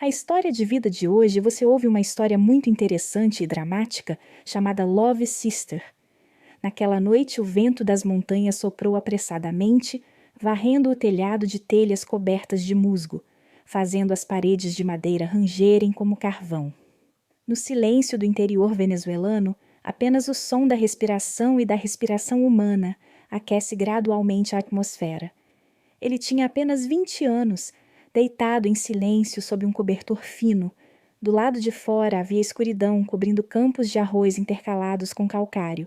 A história de vida de hoje, você ouve uma história muito interessante e dramática chamada Love Sister. Naquela noite, o vento das montanhas soprou apressadamente, varrendo o telhado de telhas cobertas de musgo, fazendo as paredes de madeira rangerem como carvão. No silêncio do interior venezuelano, apenas o som da respiração e da respiração humana aquece gradualmente a atmosfera. Ele tinha apenas 20 anos, deitado em silêncio sob um cobertor fino. Do lado de fora havia escuridão cobrindo campos de arroz intercalados com calcário.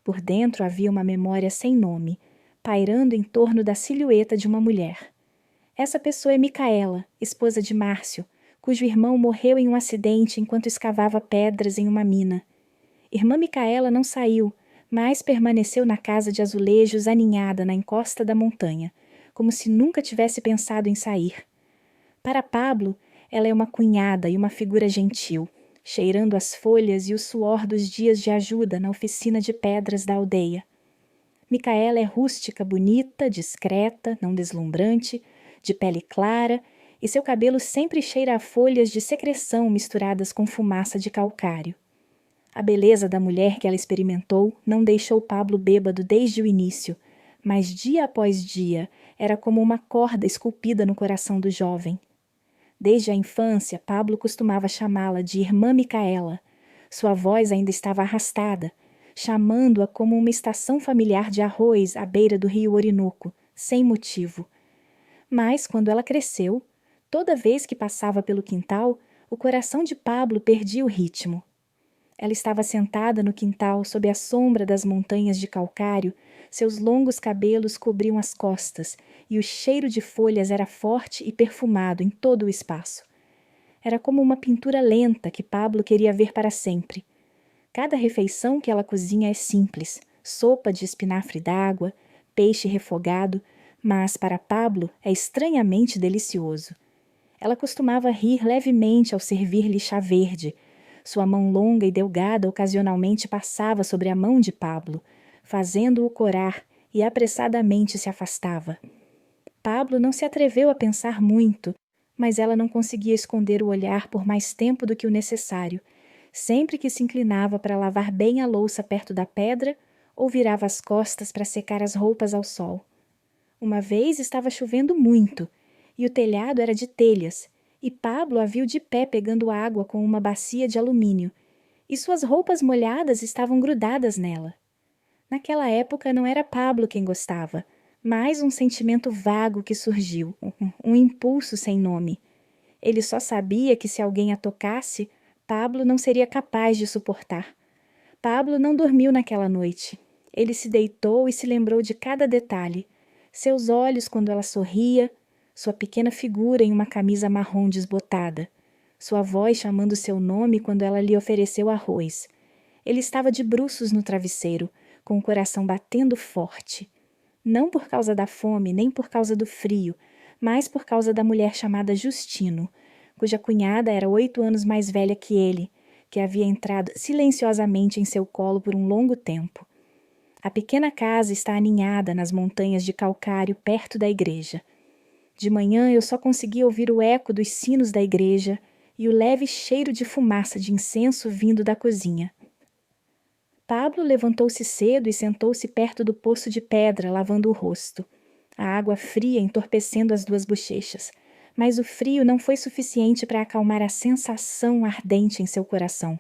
Por dentro havia uma memória sem nome, pairando em torno da silhueta de uma mulher. Essa pessoa é Micaela, esposa de Márcio, cujo irmão morreu em um acidente enquanto escavava pedras em uma mina. Irmã Micaela não saiu, mas permaneceu na casa de azulejos aninhada na encosta da montanha, como se nunca tivesse pensado em sair. Para Pablo, ela é uma cunhada e uma figura gentil, cheirando as folhas e o suor dos dias de ajuda na oficina de pedras da aldeia. Micaela é rústica, bonita, discreta, não deslumbrante, de pele clara, e seu cabelo sempre cheira a folhas de secreção misturadas com fumaça de calcário. A beleza da mulher que ela experimentou não deixou Pablo bêbado desde o início, mas dia após dia era como uma corda esculpida no coração do jovem. Desde a infância, Pablo costumava chamá-la de Irmã Micaela. Sua voz ainda estava arrastada, chamando-a como uma estação familiar de arroz à beira do rio Orinoco, sem motivo. Mas, quando ela cresceu, toda vez que passava pelo quintal, o coração de Pablo perdia o ritmo. Ela estava sentada no quintal, sob a sombra das montanhas de calcário, seus longos cabelos cobriam as costas, e o cheiro de folhas era forte e perfumado em todo o espaço. Era como uma pintura lenta que Pablo queria ver para sempre. Cada refeição que ela cozinha é simples, sopa de espinafre d'água, peixe refogado, mas para Pablo é estranhamente delicioso. Ela costumava rir levemente ao servir-lhe chá verde. Sua mão longa e delgada ocasionalmente passava sobre a mão de Pablo, fazendo-o corar, e apressadamente se afastava. Pablo não se atreveu a pensar muito, mas ela não conseguia esconder o olhar por mais tempo do que o necessário, sempre que se inclinava para lavar bem a louça perto da pedra ou virava as costas para secar as roupas ao sol. Uma vez estava chovendo muito, e o telhado era de telhas, e Pablo a viu de pé pegando água com uma bacia de alumínio, e suas roupas molhadas estavam grudadas nela. Naquela época não era Pablo quem gostava, mas um sentimento vago que surgiu, um impulso sem nome. Ele só sabia que se alguém a tocasse, Pablo não seria capaz de suportar. Pablo não dormiu naquela noite. Ele se deitou e se lembrou de cada detalhe. Seus olhos quando ela sorria, sua pequena figura em uma camisa marrom desbotada, sua voz chamando seu nome quando ela lhe ofereceu arroz. Ele estava de bruços no travesseiro, com o coração batendo forte. Não por causa da fome, nem por causa do frio, mas por causa da mulher chamada Justino, cuja cunhada era 8 anos mais velha que ele, que havia entrado silenciosamente em seu colo por um longo tempo. A pequena casa está aninhada nas montanhas de calcário perto da igreja. De manhã eu só conseguia ouvir o eco dos sinos da igreja e o leve cheiro de fumaça de incenso vindo da cozinha. Pablo levantou-se cedo e sentou-se perto do poço de pedra, lavando o rosto. A água fria entorpecendo as 2 bochechas, mas o frio não foi suficiente para acalmar a sensação ardente em seu coração.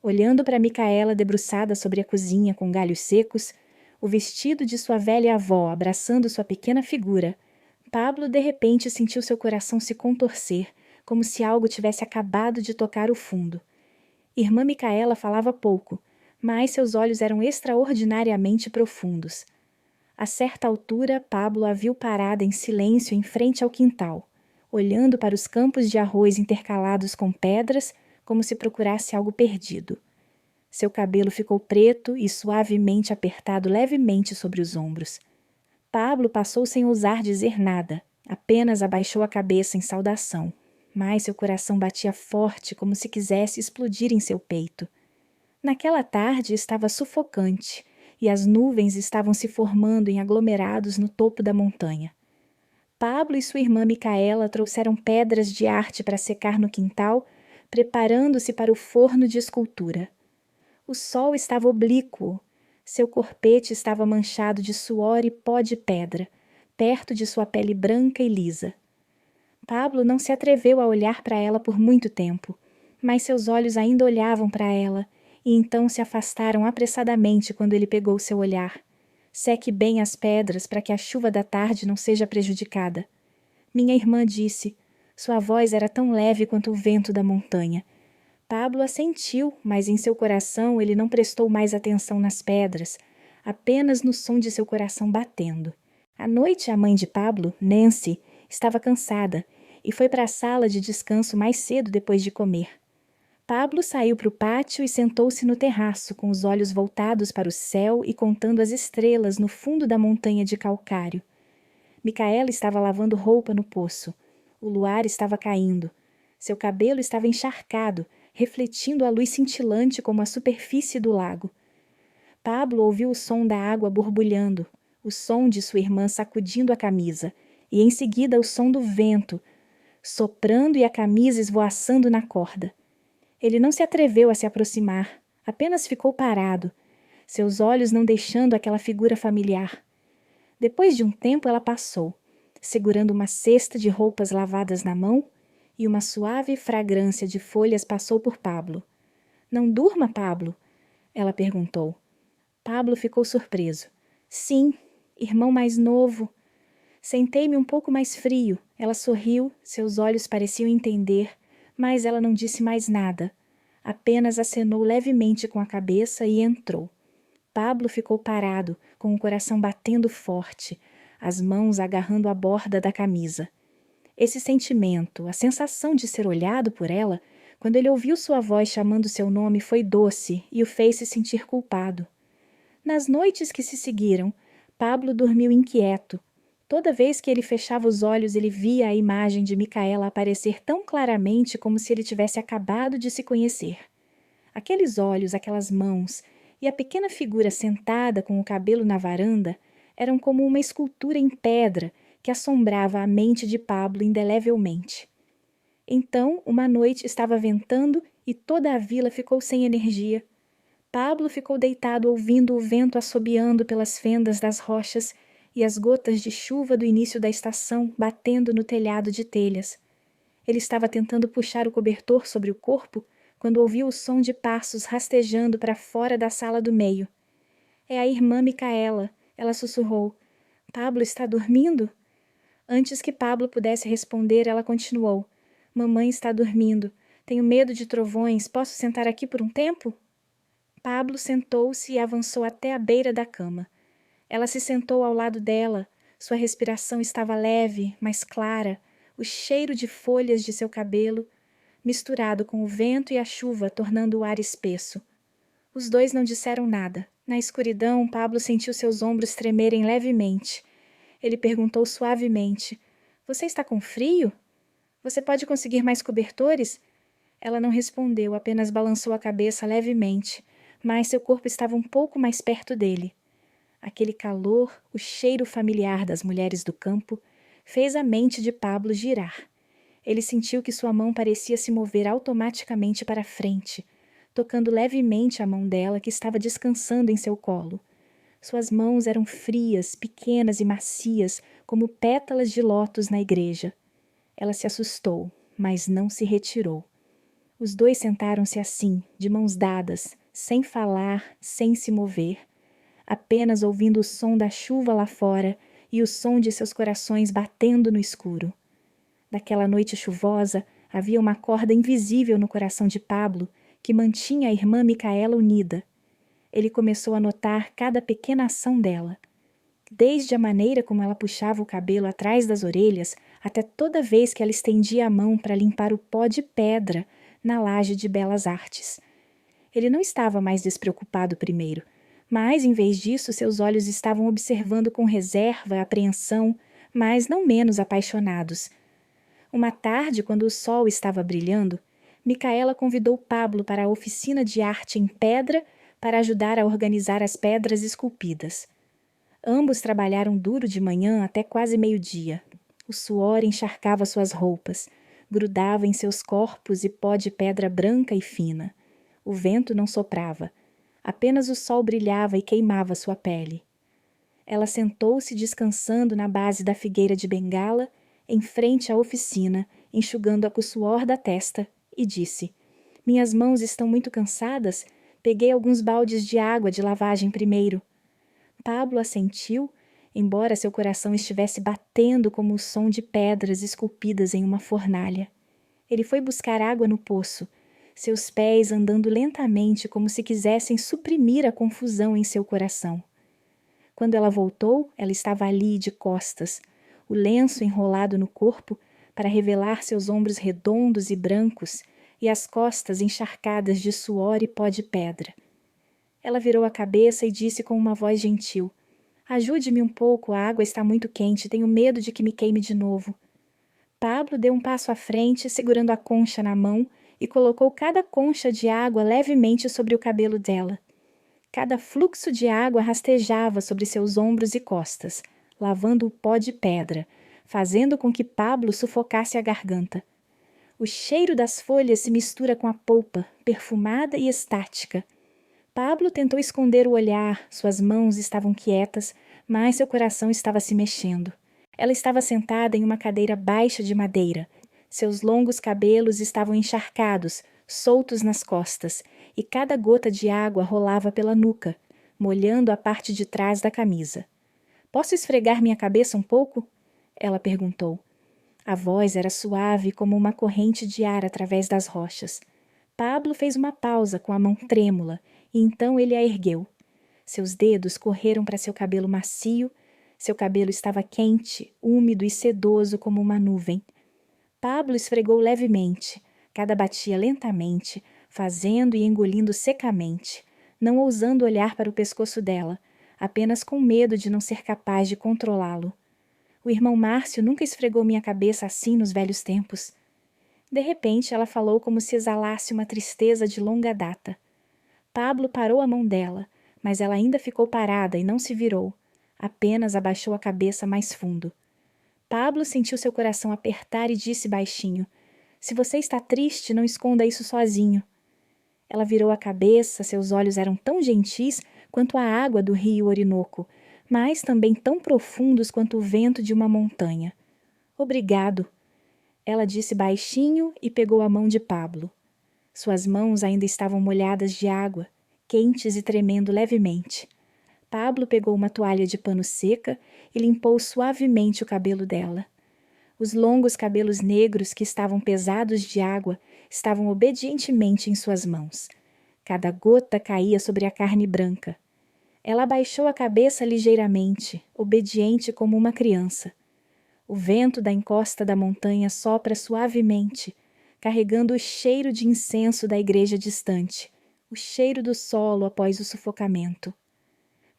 Olhando para Micaela debruçada sobre a cozinha com galhos secos, o vestido de sua velha avó abraçando sua pequena figura, Pablo de repente sentiu seu coração se contorcer, como se algo tivesse acabado de tocar o fundo. Irmã Micaela falava pouco, mas seus olhos eram extraordinariamente profundos. A certa altura, Pablo a viu parada em silêncio em frente ao quintal, olhando para os campos de arroz intercalados com pedras, como se procurasse algo perdido. Seu cabelo ficou preto e suavemente apertado levemente sobre os ombros. Pablo passou sem ousar dizer nada, apenas abaixou a cabeça em saudação, mas seu coração batia forte como se quisesse explodir em seu peito. Naquela tarde estava sufocante, e as nuvens estavam se formando em aglomerados no topo da montanha. Pablo e sua irmã Micaela trouxeram pedras de arte para secar no quintal, preparando-se para o forno de escultura. O sol estava oblíquo. Seu corpete estava manchado de suor e pó de pedra, perto de sua pele branca e lisa. Pablo não se atreveu a olhar para ela por muito tempo, mas seus olhos ainda olhavam para ela, e então se afastaram apressadamente quando ele pegou seu olhar. Seque bem as pedras para que a chuva da tarde não seja prejudicada. Minha irmã disse. Sua voz era tão leve quanto o vento da montanha. Pablo assentiu, mas em seu coração ele não prestou mais atenção nas pedras, apenas no som de seu coração batendo. À noite, a mãe de Pablo, Nancy, estava cansada e foi para a sala de descanso mais cedo depois de comer. Pablo saiu para o pátio e sentou-se no terraço, com os olhos voltados para o céu e contando as estrelas no fundo da montanha de calcário. Micaela estava lavando roupa no poço. O luar estava caindo. Seu cabelo estava encharcado, refletindo a luz cintilante como a superfície do lago. Pablo ouviu o som da água borbulhando, o som de sua irmã sacudindo a camisa, e em seguida o som do vento, soprando e a camisa esvoaçando na corda. Ele não se atreveu a se aproximar, apenas ficou parado, seus olhos não deixando aquela figura familiar. Depois de um tempo ela passou, segurando uma cesta de roupas lavadas na mão, e uma suave fragrância de folhas passou por Pablo. Não durma, Pablo? Ela perguntou. Pablo ficou surpreso. Sim, irmão mais novo. Sentei-me um pouco mais frio. Ela sorriu, seus olhos pareciam entender, mas ela não disse mais nada. Apenas acenou levemente com a cabeça e entrou. Pablo ficou parado, com o coração batendo forte, as mãos agarrando a borda da camisa. Esse sentimento, a sensação de ser olhado por ela, quando ele ouviu sua voz chamando seu nome, foi doce e o fez se sentir culpado. Nas noites que se seguiram, Pablo dormiu inquieto. Toda vez que ele fechava os olhos, ele via a imagem de Micaela aparecer tão claramente como se ele tivesse acabado de se conhecer. Aqueles olhos, aquelas mãos e a pequena figura sentada com o cabelo na varanda eram como uma escultura em pedra que assombrava a mente de Pablo indelevelmente. Então, uma noite estava ventando e toda a vila ficou sem energia. Pablo ficou deitado ouvindo o vento assobiando pelas fendas das rochas e as gotas de chuva do início da estação batendo no telhado de telhas. Ele estava tentando puxar o cobertor sobre o corpo quando ouviu o som de passos rastejando para fora da sala do meio. É a irmã Micaela, ela sussurrou. Pablo está dormindo? Antes que Pablo pudesse responder, ela continuou. Mamãe está dormindo. Tenho medo de trovões. Posso sentar aqui por um tempo? Pablo sentou-se e avançou até a beira da cama. Ela se sentou ao lado dela. Sua respiração estava leve, mas clara. O cheiro de folhas de seu cabelo, misturado com o vento e a chuva, tornando o ar espesso. Os dois não disseram nada. Na escuridão, Pablo sentiu seus ombros tremerem levemente. Ele perguntou suavemente. Você está com frio? Você pode conseguir mais cobertores? Ela não respondeu, apenas balançou a cabeça levemente, mas seu corpo estava um pouco mais perto dele. Aquele calor, o cheiro familiar das mulheres do campo, fez a mente de Pablo girar. Ele sentiu que sua mão parecia se mover automaticamente para frente, tocando levemente a mão dela que estava descansando em seu colo. Suas mãos eram frias, pequenas e macias, como pétalas de lótus na igreja. Ela se assustou, mas não se retirou. Os dois sentaram-se assim, de mãos dadas, sem falar, sem se mover, apenas ouvindo o som da chuva lá fora e o som de seus corações batendo no escuro. Daquela noite chuvosa, havia uma corda invisível no coração de Pablo que mantinha a irmã Micaela unida. Ele começou a notar cada pequena ação dela. Desde a maneira como ela puxava o cabelo atrás das orelhas, até toda vez que ela estendia a mão para limpar o pó de pedra na laje de Belas Artes. Ele não estava mais despreocupado primeiro, mas, em vez disso, seus olhos estavam observando com reserva, apreensão, mas não menos apaixonados. Uma tarde, quando o sol estava brilhando, Micaela convidou Pablo para a oficina de arte em pedra para ajudar a organizar as pedras esculpidas. Ambos trabalharam duro de manhã até quase meio-dia. O suor encharcava suas roupas, grudava em seus corpos e pó de pedra branca e fina. O vento não soprava. Apenas o sol brilhava e queimava sua pele. Ela sentou-se descansando na base da figueira de bengala, em frente à oficina, enxugando o suor da testa, e disse: Minhas mãos estão muito cansadas. Peguei alguns baldes de água de lavagem primeiro. Pablo assentiu, embora seu coração estivesse batendo como o som de pedras esculpidas em uma fornalha. Ele foi buscar água no poço, seus pés andando lentamente como se quisessem suprimir a confusão em seu coração. Quando ela voltou, ela estava ali de costas, o lenço enrolado no corpo para revelar seus ombros redondos e brancos e as costas encharcadas de suor e pó de pedra. Ela virou a cabeça e disse com uma voz gentil: Ajude-me um pouco, a água está muito quente, tenho medo de que me queime de novo. Pablo deu um passo à frente, segurando a concha na mão, e colocou cada concha de água levemente sobre o cabelo dela. Cada fluxo de água rastejava sobre seus ombros e costas, lavando o pó de pedra, fazendo com que Pablo sufocasse a garganta. O cheiro das folhas se mistura com a polpa, perfumada e estática. Pablo tentou esconder o olhar, suas mãos estavam quietas, mas seu coração estava se mexendo. Ela estava sentada em uma cadeira baixa de madeira. Seus longos cabelos estavam encharcados, soltos nas costas, e cada gota de água rolava pela nuca, molhando a parte de trás da camisa. Posso esfregar minha cabeça um pouco? Ela perguntou. A voz era suave como uma corrente de ar através das rochas. Pablo fez uma pausa com a mão trêmula, e então ele a ergueu. Seus dedos correram para seu cabelo macio. Seu cabelo estava quente, úmido e sedoso como uma nuvem. Pablo esfregou levemente, cada batia lentamente, fazendo e engolindo secamente, não ousando olhar para o pescoço dela, apenas com medo de não ser capaz de controlá-lo. O irmão Márcio nunca esfregou minha cabeça assim nos velhos tempos. De repente, ela falou como se exalasse uma tristeza de longa data. Pablo parou a mão dela, mas ela ainda ficou parada e não se virou. Apenas abaixou a cabeça mais fundo. Pablo sentiu seu coração apertar e disse baixinho: Se você está triste, não esconda isso sozinho. Ela virou a cabeça, seus olhos eram tão gentis quanto a água do rio Orinoco, mas também tão profundos quanto o vento de uma montanha. Obrigado. Ela disse baixinho e pegou a mão de Pablo. Suas mãos ainda estavam molhadas de água, quentes e tremendo levemente. Pablo pegou uma toalha de pano seca e limpou suavemente o cabelo dela. Os longos cabelos negros que estavam pesados de água estavam obedientemente em suas mãos. Cada gota caía sobre a carne branca. Ela abaixou a cabeça ligeiramente, obediente como uma criança. O vento da encosta da montanha sopra suavemente, carregando o cheiro de incenso da igreja distante, o cheiro do solo após o sufocamento.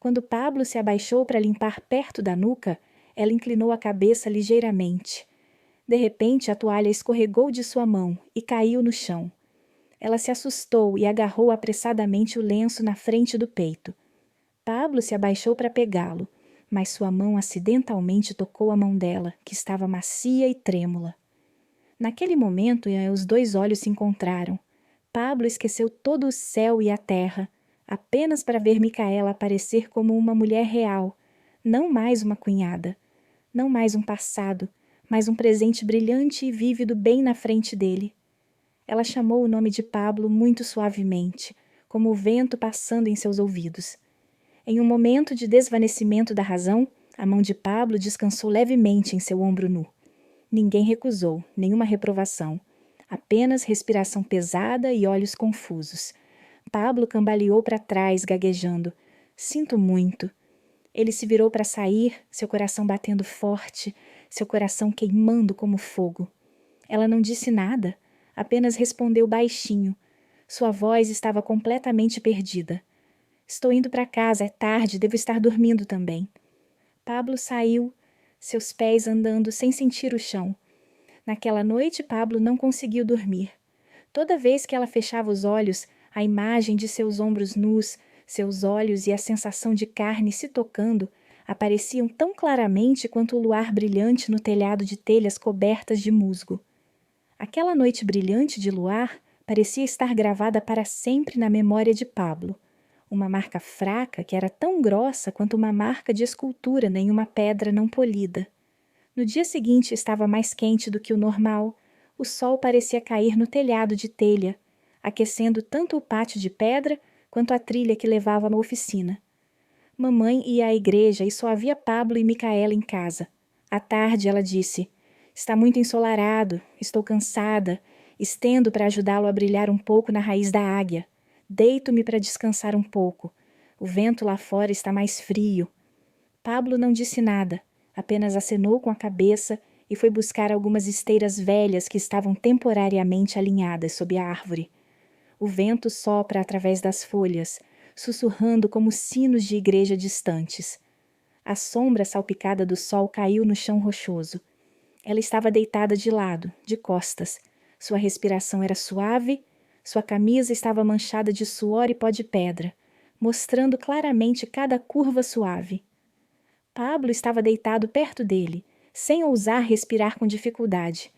Quando Pablo se abaixou para limpar perto da nuca, ela inclinou a cabeça ligeiramente. De repente, a toalha escorregou de sua mão e caiu no chão. Ela se assustou e agarrou apressadamente o lenço na frente do peito. Pablo se abaixou para pegá-lo, mas sua mão acidentalmente tocou a mão dela, que estava macia e trêmula. Naquele momento, os dois olhos se encontraram. Pablo esqueceu todo o céu e a terra, apenas para ver Micaela aparecer como uma mulher real, não mais uma cunhada, não mais um passado, mas um presente brilhante e vívido bem na frente dele. Ela chamou o nome de Pablo muito suavemente, como o vento passando em seus ouvidos. Em um momento de desvanecimento da razão, a mão de Pablo descansou levemente em seu ombro nu. Ninguém recusou, nenhuma reprovação. Apenas respiração pesada e olhos confusos. Pablo cambaleou para trás, gaguejando. Sinto muito. Ele se virou para sair, seu coração batendo forte, seu coração queimando como fogo. Ela não disse nada, apenas respondeu baixinho. Sua voz estava completamente perdida. Estou indo para casa, é tarde, devo estar dormindo também. Pablo saiu, seus pés andando sem sentir o chão. Naquela noite, Pablo não conseguiu dormir. Toda vez que ela fechava os olhos, a imagem de seus ombros nus, seus olhos e a sensação de carne se tocando Apareciam tão claramente quanto o luar brilhante no telhado de telhas cobertas de musgo. Aquela noite brilhante de luar parecia estar gravada para sempre na memória de Pablo. Uma marca fraca que era tão grossa quanto uma marca de escultura em uma pedra não polida. No dia seguinte estava mais quente do que o normal. O sol parecia cair no telhado de telha, aquecendo tanto o pátio de pedra quanto a trilha que levava à oficina. Mamãe ia à igreja e só havia Pablo e Micaela em casa. À tarde ela disse: "Está muito ensolarado, estou cansada. Estendo para ajudá-lo a brilhar um pouco na raiz da águia. Deito-me para descansar um pouco. O vento lá fora está mais frio." Pablo não disse nada, apenas acenou com a cabeça e foi buscar algumas esteiras velhas que estavam temporariamente alinhadas sob a árvore. O vento sopra através das folhas, sussurrando como sinos de igreja distantes. A sombra salpicada do sol caiu no chão rochoso. Ela estava deitada de lado, de costas. Sua respiração era suave, sua camisa estava manchada de suor e pó de pedra, mostrando claramente cada curva suave. Pablo estava deitado perto dele, sem ousar respirar com dificuldade.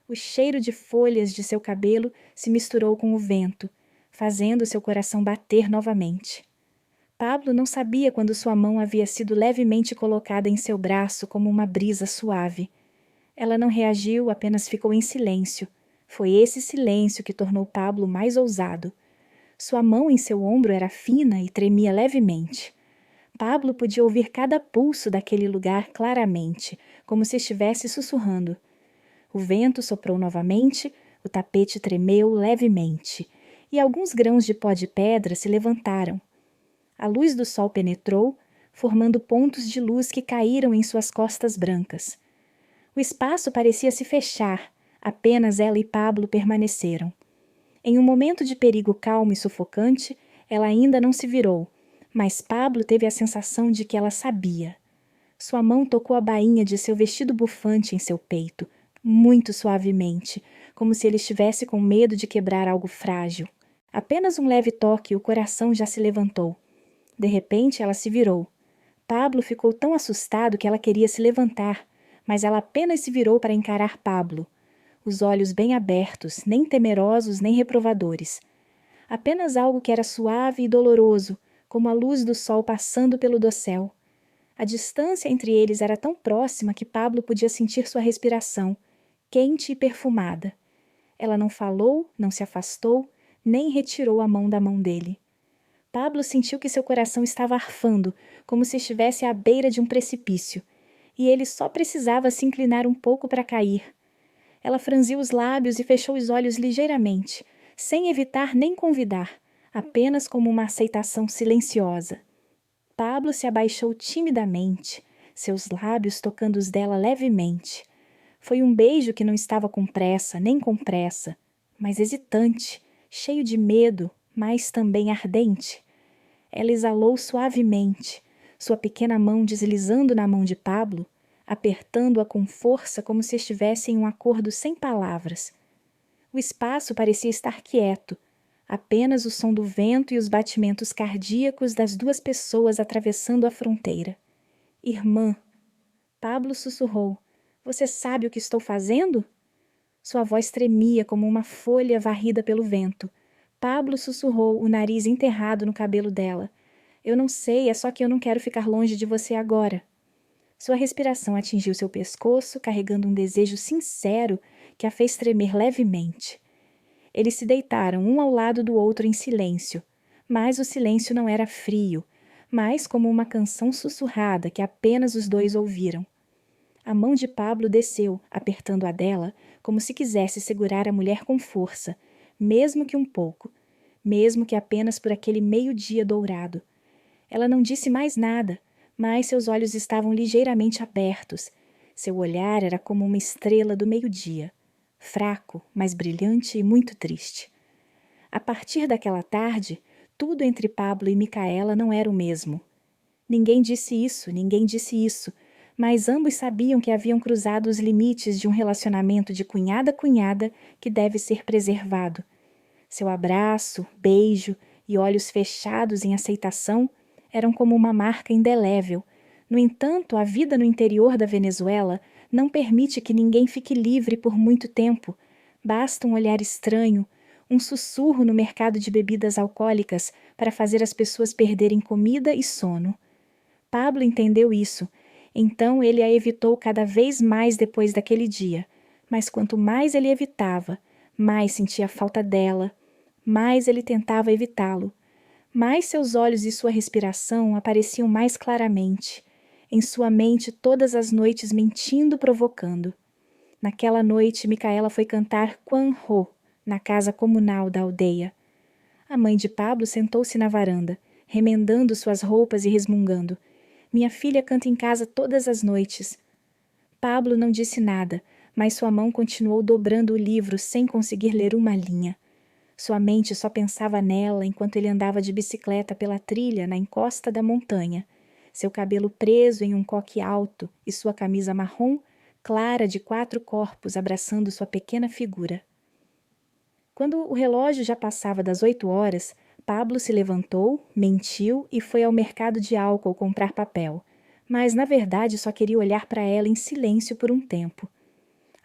O cheiro de folhas de seu cabelo se misturou com o vento, fazendo seu coração bater novamente. Pablo não sabia quando sua mão havia sido levemente colocada em seu braço como uma brisa suave. Ela não reagiu, apenas ficou em silêncio. Foi esse silêncio que tornou Pablo mais ousado. Sua mão em seu ombro era fina e tremia levemente. Pablo podia ouvir cada pulso daquele lugar claramente, como se estivesse sussurrando. O vento soprou novamente, o tapete tremeu levemente, e alguns grãos de pó de pedra se levantaram. A luz do sol penetrou, formando pontos de luz que caíram em suas costas brancas. O espaço parecia se fechar, apenas ela e Pablo permaneceram. Em um momento de perigo calmo e sufocante, ela ainda não se virou, mas Pablo teve a sensação de que ela sabia. Sua mão tocou a bainha de seu vestido bufante em seu peito, muito suavemente, como se ele estivesse com medo de quebrar algo frágil. Apenas um leve toque e o coração já se levantou. De repente, ela se virou. Pablo ficou tão assustado que ela queria se levantar, mas ela apenas se virou para encarar Pablo. Os olhos bem abertos, nem temerosos nem reprovadores. Apenas algo que era suave e doloroso, como a luz do sol passando pelo dossel. A distância entre eles era tão próxima que Pablo podia sentir sua respiração, quente e perfumada. Ela não falou, não se afastou, nem retirou a mão da mão dele. Pablo sentiu que seu coração estava arfando, como se estivesse à beira de um precipício, e ele só precisava se inclinar um pouco para cair. Ela franziu os lábios e fechou os olhos ligeiramente, sem evitar nem convidar, apenas como uma aceitação silenciosa. Pablo se abaixou timidamente, seus lábios tocando os dela levemente. Foi um beijo que não estava com pressa, nem com pressa, mas hesitante, cheio de medo, mas também ardente. Ela exalou suavemente, sua pequena mão deslizando na mão de Pablo, apertando-a com força como se estivesse em um acordo sem palavras. O espaço parecia estar quieto, apenas o som do vento e os batimentos cardíacos das duas pessoas atravessando a fronteira. "Irmã", Pablo sussurrou, "você sabe o que estou fazendo?" Sua voz tremia como uma folha varrida pelo vento. Pablo sussurrou, o nariz enterrado no cabelo dela. "Eu não sei, é só que eu não quero ficar longe de você agora." Sua respiração atingiu seu pescoço, carregando um desejo sincero que a fez tremer levemente. Eles se deitaram um ao lado do outro em silêncio, mas o silêncio não era frio, mas como uma canção sussurrada que apenas os dois ouviram. A mão de Pablo desceu, apertando a dela, como se quisesse segurar a mulher com força, mesmo que um pouco, mesmo que apenas por aquele meio-dia dourado. Ela não disse mais nada, mas seus olhos estavam ligeiramente abertos. Seu olhar era como uma estrela do meio-dia, fraco, mas brilhante e muito triste. A partir daquela tarde, tudo entre Pablo e Micaela não era o mesmo. Ninguém disse isso, mas ambos sabiam que haviam cruzado os limites de um relacionamento de cunhada a cunhada que deve ser preservado. Seu abraço, beijo e olhos fechados em aceitação eram como uma marca indelével, No entanto, a vida no interior da Venezuela não permite que ninguém fique livre por muito tempo. Basta um olhar estranho, um sussurro no mercado de bebidas alcoólicas para fazer as pessoas perderem comida e sono. Pablo entendeu isso, então ele a evitou cada vez mais depois daquele dia. Mas quanto mais ele evitava, mais sentia falta dela, mais ele tentava evitá-lo. Mais seus olhos e sua respiração apareciam mais claramente. Em sua mente todas as noites mentindo, provocando. Naquela noite, Micaela foi cantar Quan Ho, na casa comunal da aldeia. A mãe de Pablo sentou-se na varanda, remendando suas roupas e resmungando. Minha filha canta em casa todas as noites. Pablo não disse nada, mas sua mão continuou dobrando o livro sem conseguir ler uma linha. Sua mente só pensava nela enquanto ele andava de bicicleta pela trilha na encosta da montanha, seu cabelo preso em um coque alto e sua camisa marrom, clara de 4 corpos abraçando sua pequena figura. Quando o relógio já passava das 8 horas, Pablo se levantou, mentiu e foi ao mercado de álcool comprar papel, mas na verdade só queria olhar para ela em silêncio por um tempo.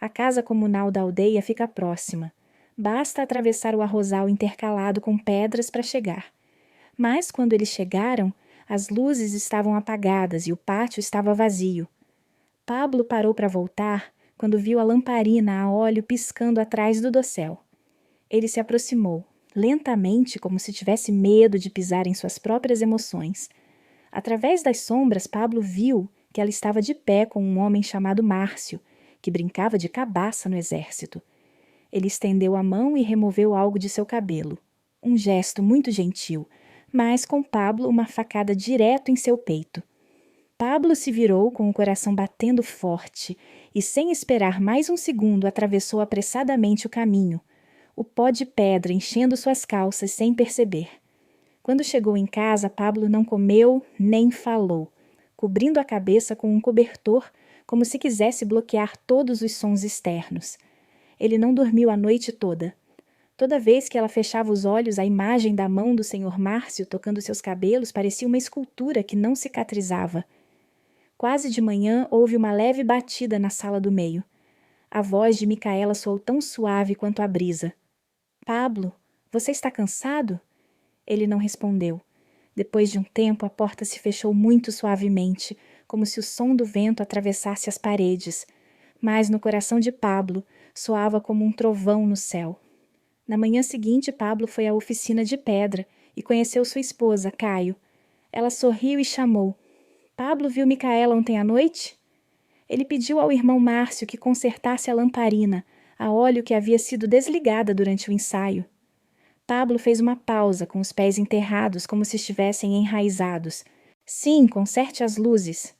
A casa comunal da aldeia fica próxima. Basta atravessar o arrozal intercalado com pedras para chegar. Mas quando eles chegaram, as luzes estavam apagadas e o pátio estava vazio. Pablo parou para voltar quando viu a lamparina a óleo piscando atrás do dossel. Ele se aproximou, lentamente, como se tivesse medo de pisar em suas próprias emoções. Através das sombras, Pablo viu que ela estava de pé com um homem chamado Márcio, que brincava de cabaça no exército. Ele estendeu a mão e removeu algo de seu cabelo. Um gesto muito gentil, mas com Pablo uma facada direto em seu peito. Pablo se virou com o coração batendo forte e, sem esperar mais um segundo, atravessou apressadamente o caminho, o pó de pedra enchendo suas calças sem perceber. Quando chegou em casa, Pablo não comeu nem falou, cobrindo a cabeça com um cobertor, como se quisesse bloquear todos os sons externos. Ele não dormiu a noite toda. Toda vez que ela fechava os olhos, a imagem da mão do senhor Márcio tocando seus cabelos parecia uma escultura que não cicatrizava. Quase de manhã houve uma leve batida na sala do meio. A voz de Micaela soou tão suave quanto a brisa. Pablo, você está cansado? Ele não respondeu. Depois de um tempo, a porta se fechou muito suavemente, como se o som do vento atravessasse as paredes. Mas no coração de Pablo soava como um trovão no céu. Na manhã seguinte, Pablo foi à oficina de pedra e conheceu sua esposa, Caio. Ela sorriu e chamou. Pablo viu Micaela ontem à noite? Ele pediu ao irmão Márcio que consertasse a lamparina, a óleo que havia sido desligada durante o ensaio. Pablo fez uma pausa, com os pés enterrados, como se estivessem enraizados. Sim, conserte as luzes.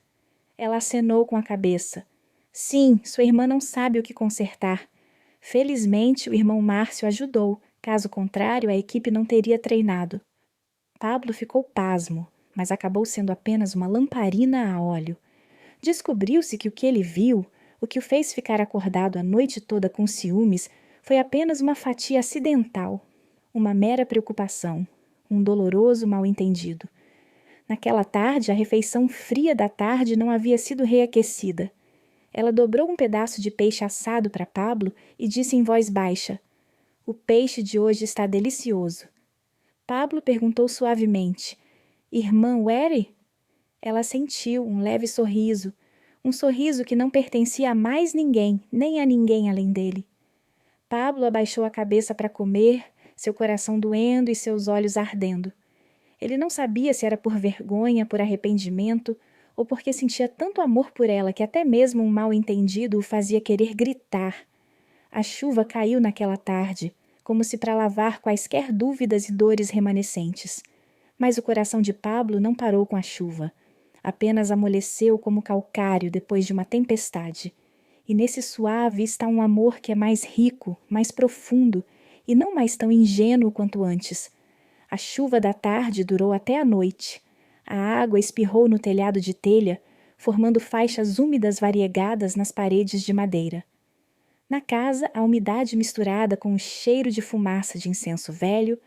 Ela acenou com a cabeça. Sim, sua irmã não sabe o que consertar. Felizmente, o irmão Márcio ajudou, caso contrário, a equipe não teria treinado. Pablo ficou pasmo, mas acabou sendo apenas uma lamparina a óleo. Descobriu-se que o que ele viu, o que o fez ficar acordado a noite toda com ciúmes, foi apenas uma fatia acidental, uma mera preocupação, um doloroso mal-entendido. Naquela tarde, a refeição fria da tarde não havia sido reaquecida. Ela dobrou um pedaço de peixe assado para Pablo e disse em voz baixa: "O peixe de hoje está delicioso." Pablo perguntou suavemente: "Irmã Wery?" Ela sentiu um leve sorriso, um sorriso que não pertencia a mais ninguém, nem a ninguém além dele. Pablo abaixou a cabeça para comer, seu coração doendo e seus olhos ardendo. Ele não sabia se era por vergonha, por arrependimento, ou porque sentia tanto amor por ela que até mesmo um mal-entendido o fazia querer gritar. A chuva caiu naquela tarde, como se para lavar quaisquer dúvidas e dores remanescentes. Mas o coração de Pablo não parou com a chuva. Apenas amoleceu como calcário depois de uma tempestade. E nesse suave está um amor que é mais rico, mais profundo, e não mais tão ingênuo quanto antes. A chuva da tarde durou até a noite. A água espirrou no telhado de telha, formando faixas úmidas variegadas nas paredes de madeira. Na casa, a umidade misturada com o cheiro de fumaça de incenso velho,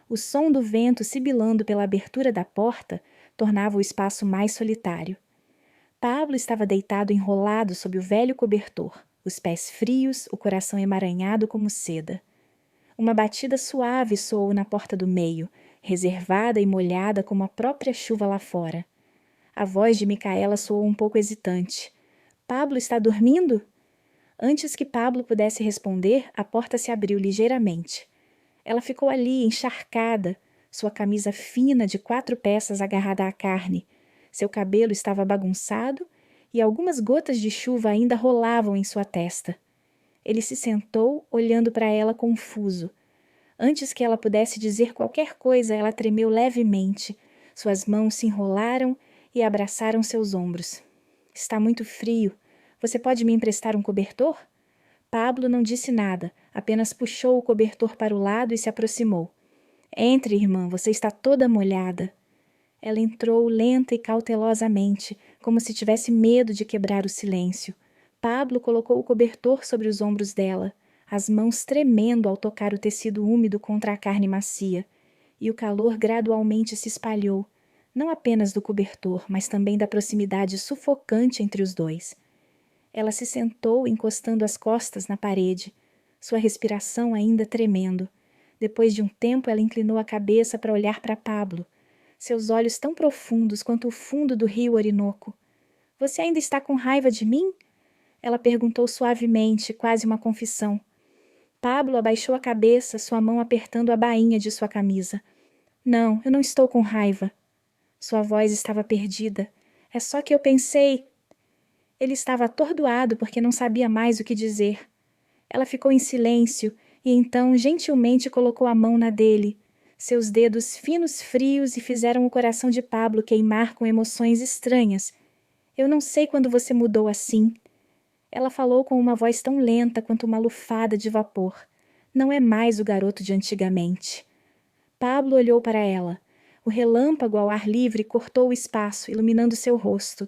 o som do vento sibilando pela abertura da porta, tornava o espaço mais solitário. Pablo estava deitado enrolado sob o velho cobertor, os pés frios, o coração emaranhado como seda. Uma batida suave soou na porta do meio, reservada e molhada como a própria chuva lá fora. A voz de Micaela soou um pouco hesitante. Pablo está dormindo? Antes que Pablo pudesse responder, a porta se abriu ligeiramente. Ela ficou ali, encharcada, sua camisa fina de 4 peças agarrada à carne. Seu cabelo estava bagunçado e algumas gotas de chuva ainda rolavam em sua testa. Ele se sentou, olhando para ela confuso. Antes que ela pudesse dizer qualquer coisa, ela tremeu levemente. Suas mãos se enrolaram e abraçaram seus ombros. Está muito frio. Você pode me emprestar um cobertor? Pablo não disse nada, apenas puxou o cobertor para o lado e se aproximou. Entre, irmã, você está toda molhada. Ela entrou lenta e cautelosamente, como se tivesse medo de quebrar o silêncio. Pablo colocou o cobertor sobre os ombros dela, as mãos tremendo ao tocar o tecido úmido contra a carne macia, e o calor gradualmente se espalhou, não apenas do cobertor, mas também da proximidade sufocante entre os dois. Ela se sentou, encostando as costas na parede, sua respiração ainda tremendo. Depois de um tempo, ela inclinou a cabeça para olhar para Pablo, seus olhos tão profundos quanto o fundo do rio Orinoco. Você ainda está com raiva de mim? Ela perguntou suavemente, quase uma confissão. Pablo abaixou a cabeça, sua mão apertando a bainha de sua camisa. Não, eu não estou com raiva. Sua voz estava perdida. É só que eu pensei... Ele estava atordoado porque não sabia mais o que dizer. Ela ficou em silêncio e então gentilmente colocou a mão na dele. Seus dedos finos frios e fizeram o coração de Pablo queimar com emoções estranhas. Eu não sei quando você mudou assim. Ela falou com uma voz tão lenta quanto uma lufada de vapor. Não é mais o garoto de antigamente. Pablo olhou para ela. O relâmpago ao ar livre cortou o espaço, iluminando seu rosto.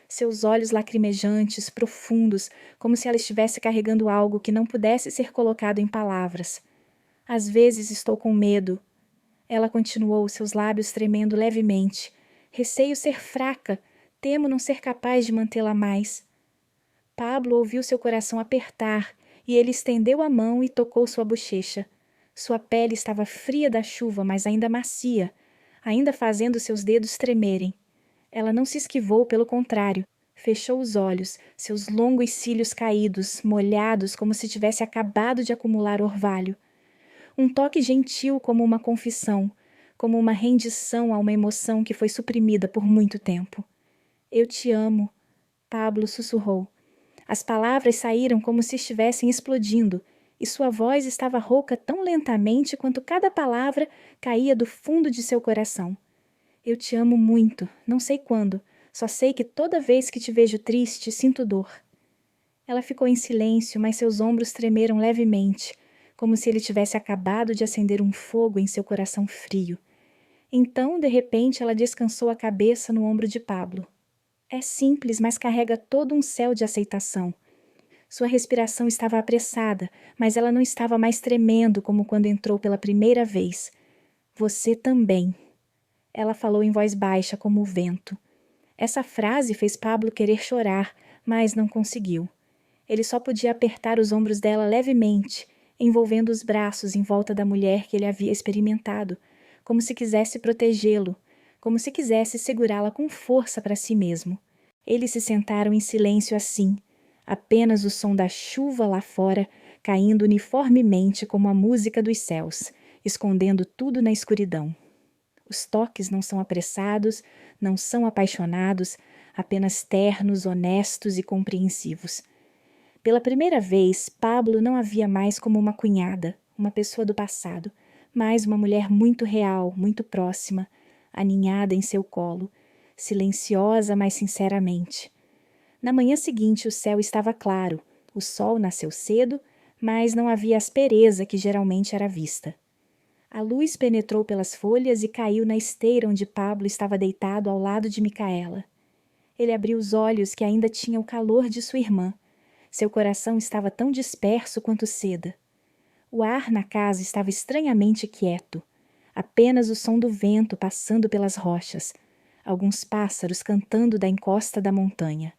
Seus olhos lacrimejantes, profundos, como se ela estivesse carregando algo que não pudesse ser colocado em palavras. Às vezes estou com medo. Ela continuou, seus lábios tremendo levemente. Receio ser fraca. Temo não ser capaz de mantê-la mais. Pablo ouviu seu coração apertar e ele estendeu a mão e tocou sua bochecha. Sua pele estava fria da chuva, mas ainda macia, ainda fazendo seus dedos tremerem. Ela não se esquivou, pelo contrário. Fechou os olhos, seus longos cílios caídos, molhados como se tivesse acabado de acumular orvalho. Um toque gentil como uma confissão, como uma rendição a uma emoção que foi suprimida por muito tempo. Eu te amo, Pablo sussurrou. As palavras saíram como se estivessem explodindo, e sua voz estava rouca tão lentamente quanto cada palavra caía do fundo de seu coração. Eu te amo muito, não sei quando, só sei que toda vez que te vejo triste, sinto dor. Ela ficou em silêncio, mas seus ombros tremeram levemente, como se ele tivesse acabado de acender um fogo em seu coração frio. Então, de repente, ela descansou a cabeça no ombro de Pablo. É simples, mas carrega todo um céu de aceitação. Sua respiração estava apressada, mas ela não estava mais tremendo como quando entrou pela primeira vez. Você também. Ela falou em voz baixa, como o vento. Essa frase fez Pablo querer chorar, mas não conseguiu. Ele só podia apertar os ombros dela levemente, envolvendo os braços em volta da mulher que ele havia experimentado, como se quisesse protegê-lo, como se quisesse segurá-la com força para si mesmo. Eles se sentaram em silêncio assim, apenas o som da chuva lá fora, caindo uniformemente como a música dos céus, escondendo tudo na escuridão. Os toques não são apressados, não são apaixonados, apenas ternos, honestos e compreensivos. Pela primeira vez, Pablo não a via mais como uma cunhada, uma pessoa do passado, mas uma mulher muito real, muito próxima, aninhada em seu colo, silenciosa, mas sinceramente. Na manhã seguinte, o céu estava claro, o sol nasceu cedo, mas não havia aspereza que geralmente era vista. A luz penetrou pelas folhas e caiu na esteira onde Pablo estava deitado ao lado de Micaela. Ele abriu os olhos que ainda tinham o calor de sua irmã. Seu coração estava tão disperso quanto seda. O ar na casa estava estranhamente quieto. Apenas o som do vento passando pelas rochas. alguns pássaros cantando da encosta da montanha.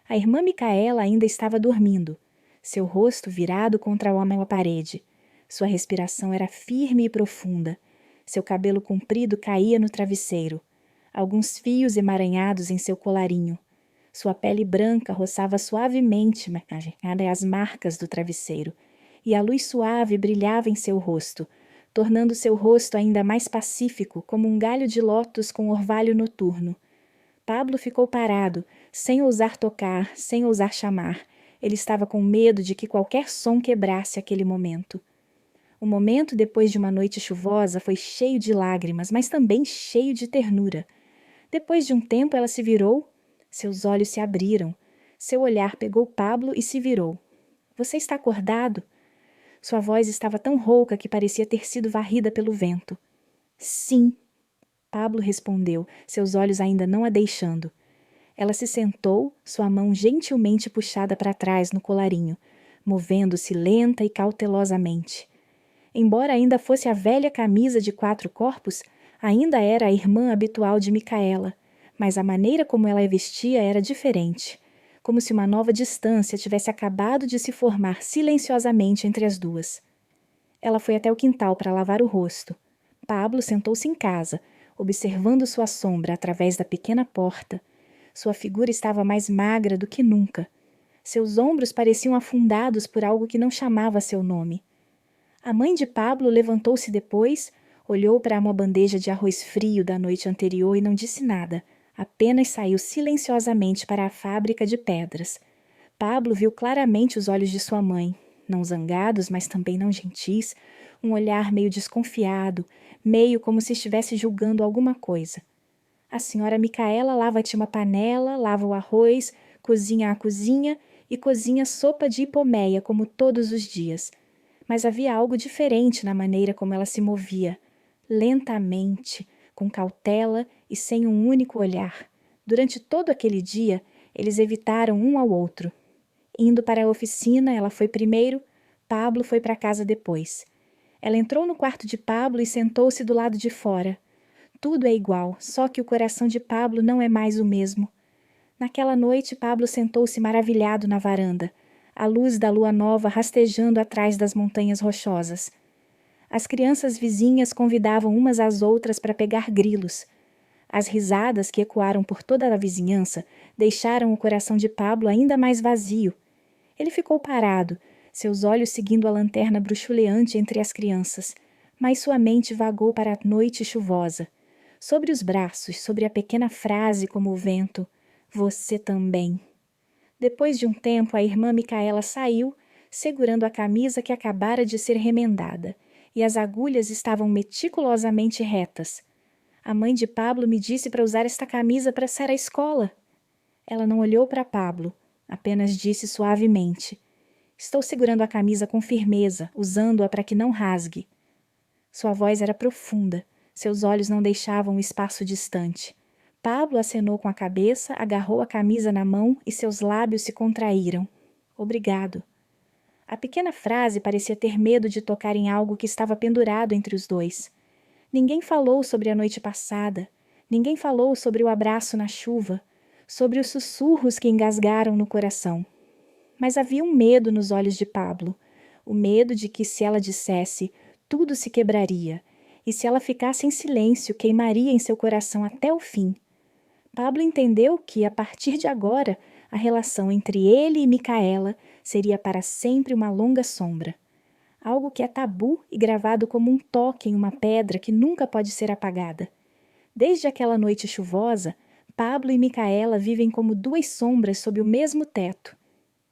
A irmã Micaela ainda estava dormindo, seu rosto virado contra uma parede. Sua respiração era firme e profunda. Seu cabelo comprido caía no travesseiro, alguns fios emaranhados em seu colarinho. Sua pele branca roçava suavemente as marcas do travesseiro, e a luz suave brilhava em seu rosto, tornando seu rosto ainda mais pacífico, como um galho de lótus com orvalho noturno. Pablo ficou parado, sem ousar tocar, sem ousar chamar. Ele estava com medo de que qualquer som quebrasse aquele momento. O momento depois de uma noite chuvosa foi cheio de lágrimas, mas também cheio de ternura. Depois de um tempo ela se virou, seus olhos se abriram. Seu olhar pegou Pablo e se virou. Você está acordado? Sua voz estava tão rouca que parecia ter sido varrida pelo vento. Sim, Pablo respondeu, seus olhos ainda não a deixando. Ela se sentou, sua mão gentilmente puxada para trás no colarinho, movendo-se lenta e cautelosamente. Embora ainda fosse a velha camisa de 4 corpos, ainda era a irmã habitual de Micaela, mas a maneira como ela a vestia era diferente, como se uma nova distância tivesse acabado de se formar silenciosamente entre as duas. Ela foi até o quintal para lavar o rosto. Pablo sentou-se em casa, observando sua sombra através da pequena porta. Sua figura estava mais magra do que nunca. Seus ombros pareciam afundados por algo que não chamava seu nome. A mãe de Pablo levantou-se depois, olhou para uma bandeja de arroz frio da noite anterior e não disse nada, apenas saiu silenciosamente para a fábrica de pedras. Pablo viu claramente os olhos de sua mãe, não zangados, mas também não gentis, um olhar meio desconfiado, meio como se estivesse julgando alguma coisa. A senhora Micaela lava-te uma panela, lava o arroz, cozinha a cozinha e cozinha sopa de hipomeia como todos os dias. Mas havia algo diferente na maneira como ela se movia, lentamente, com cautela e sem um único olhar. Durante todo aquele dia, eles evitaram um ao outro. Indo para a oficina, ela foi primeiro, Pablo foi para casa depois. Ela entrou no quarto de Pablo e sentou-se do lado de fora. Tudo é igual, só que o coração de Pablo não é mais o mesmo. Naquela noite, Pablo sentou-se maravilhado na varanda, a luz da lua nova rastejando atrás das montanhas rochosas. As crianças vizinhas convidavam umas às outras para pegar grilos. As risadas que ecoaram por toda a vizinhança deixaram o coração de Pablo ainda mais vazio. Ele ficou parado, seus olhos seguindo a lanterna bruxuleante entre as crianças, mas sua mente vagou para a noite chuvosa. Sobre os braços, sobre a pequena frase como o vento, você também. Depois de um tempo, a irmã Micaela saiu, segurando a camisa que acabara de ser remendada, e as agulhas estavam meticulosamente retas. A mãe de Pablo me disse para usar esta camisa para sair à escola. Ela não olhou para Pablo, apenas disse suavemente: estou segurando a camisa com firmeza, usando-a para que não rasgue. Sua voz era profunda, seus olhos não deixavam um espaço distante. Pablo acenou com a cabeça, agarrou a camisa na mão e seus lábios se contraíram. Obrigado. A pequena frase parecia ter medo de tocar em algo que estava pendurado entre os dois. Ninguém falou sobre a noite passada. Ninguém falou sobre o abraço na chuva, sobre os sussurros que engasgaram no coração. Mas havia um medo nos olhos de Pablo, o medo de que, se ela dissesse, tudo se quebraria, e se ela ficasse em silêncio, queimaria em seu coração até o fim. Pablo entendeu que, a partir de agora, a relação entre ele e Micaela seria para sempre uma longa sombra. Algo que é tabu e gravado como um toque em uma pedra que nunca pode ser apagada. Desde aquela noite chuvosa, Pablo e Micaela vivem como 2 sombras sob o mesmo teto.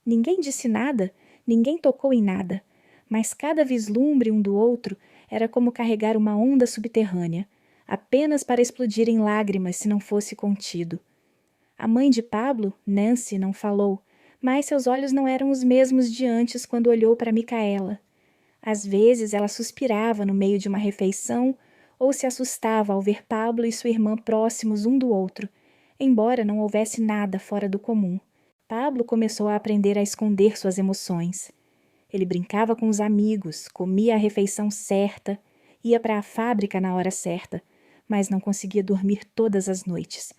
Ninguém disse nada, ninguém tocou em nada, mas cada vislumbre um do outro era como carregar uma onda subterrânea, apenas para explodir em lágrimas se não fosse contido. A mãe de Pablo, Nancy, não falou, mas seus olhos não eram os mesmos de antes quando olhou para Micaela. Às vezes ela suspirava no meio de uma refeição ou se assustava ao ver Pablo e sua irmã próximos um do outro, embora não houvesse nada fora do comum. Pablo começou a aprender a esconder suas emoções. Ele brincava com os amigos, comia a refeição certa, ia para a fábrica na hora certa, mas não conseguia dormir todas as noites.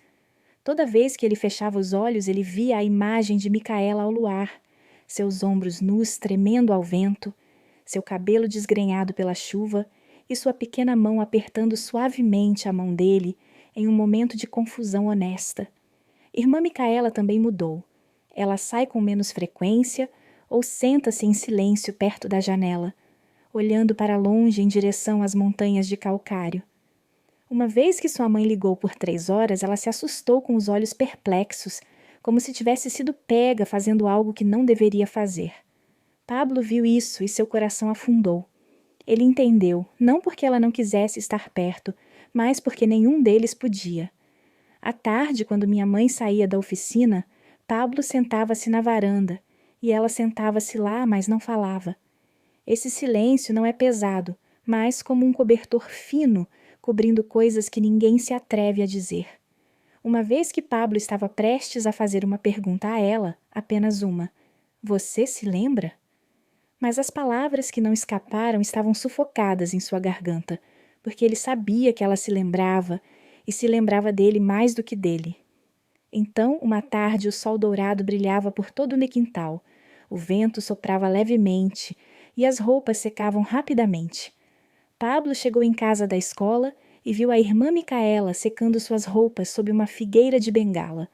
Toda vez que ele fechava os olhos, ele via a imagem de Micaela ao luar, seus ombros nus tremendo ao vento, seu cabelo desgrenhado pela chuva e sua pequena mão apertando suavemente a mão dele em um momento de confusão honesta. Irmã Micaela também mudou. Ela sai com menos frequência ou senta-se em silêncio perto da janela, olhando para longe em direção às montanhas de calcário. Uma vez que sua mãe ligou por 3 horas, ela se assustou com os olhos perplexos, como se tivesse sido pega fazendo algo que não deveria fazer. Pablo viu isso e seu coração afundou. Ele entendeu, não porque ela não quisesse estar perto, mas porque nenhum deles podia. À tarde, quando minha mãe saía da oficina, Pablo sentava-se na varanda, e ela sentava-se lá, mas não falava. Esse silêncio não é pesado, mas como um cobertor fino, cobrindo coisas que ninguém se atreve a dizer. Uma vez que Pablo estava prestes a fazer uma pergunta a ela, apenas uma: "Você se lembra?" Mas as palavras que não escaparam estavam sufocadas em sua garganta, porque ele sabia que ela se lembrava, e se lembrava dele mais do que dele. Então, uma tarde, o sol dourado brilhava por todo o quintal, o vento soprava levemente e as roupas secavam rapidamente. Pablo chegou em casa da escola e viu a irmã Micaela secando suas roupas sob uma figueira de bengala,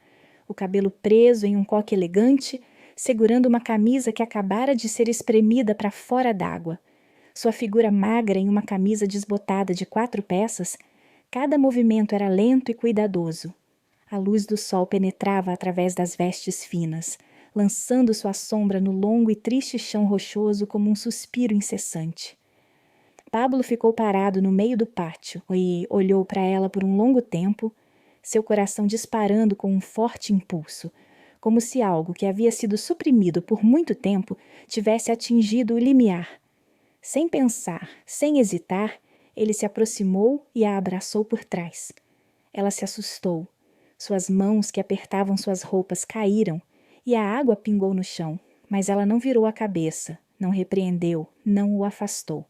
o cabelo preso em um coque elegante, segurando uma camisa que acabara de ser espremida para fora d'água. Sua figura magra em uma camisa desbotada de 4 peças, cada movimento era lento e cuidadoso. A luz do sol penetrava através das vestes finas, lançando sua sombra no longo e triste chão rochoso como um suspiro incessante. Pablo ficou parado no meio do pátio e olhou para ela por um longo tempo, seu coração disparando com um forte impulso, como se algo que havia sido suprimido por muito tempo tivesse atingido o limiar. Sem pensar, sem hesitar, ele se aproximou e a abraçou por trás. Ela se assustou. Suas mãos que apertavam suas roupas caíram e a água pingou no chão, mas ela não virou a cabeça, não repreendeu, não o afastou.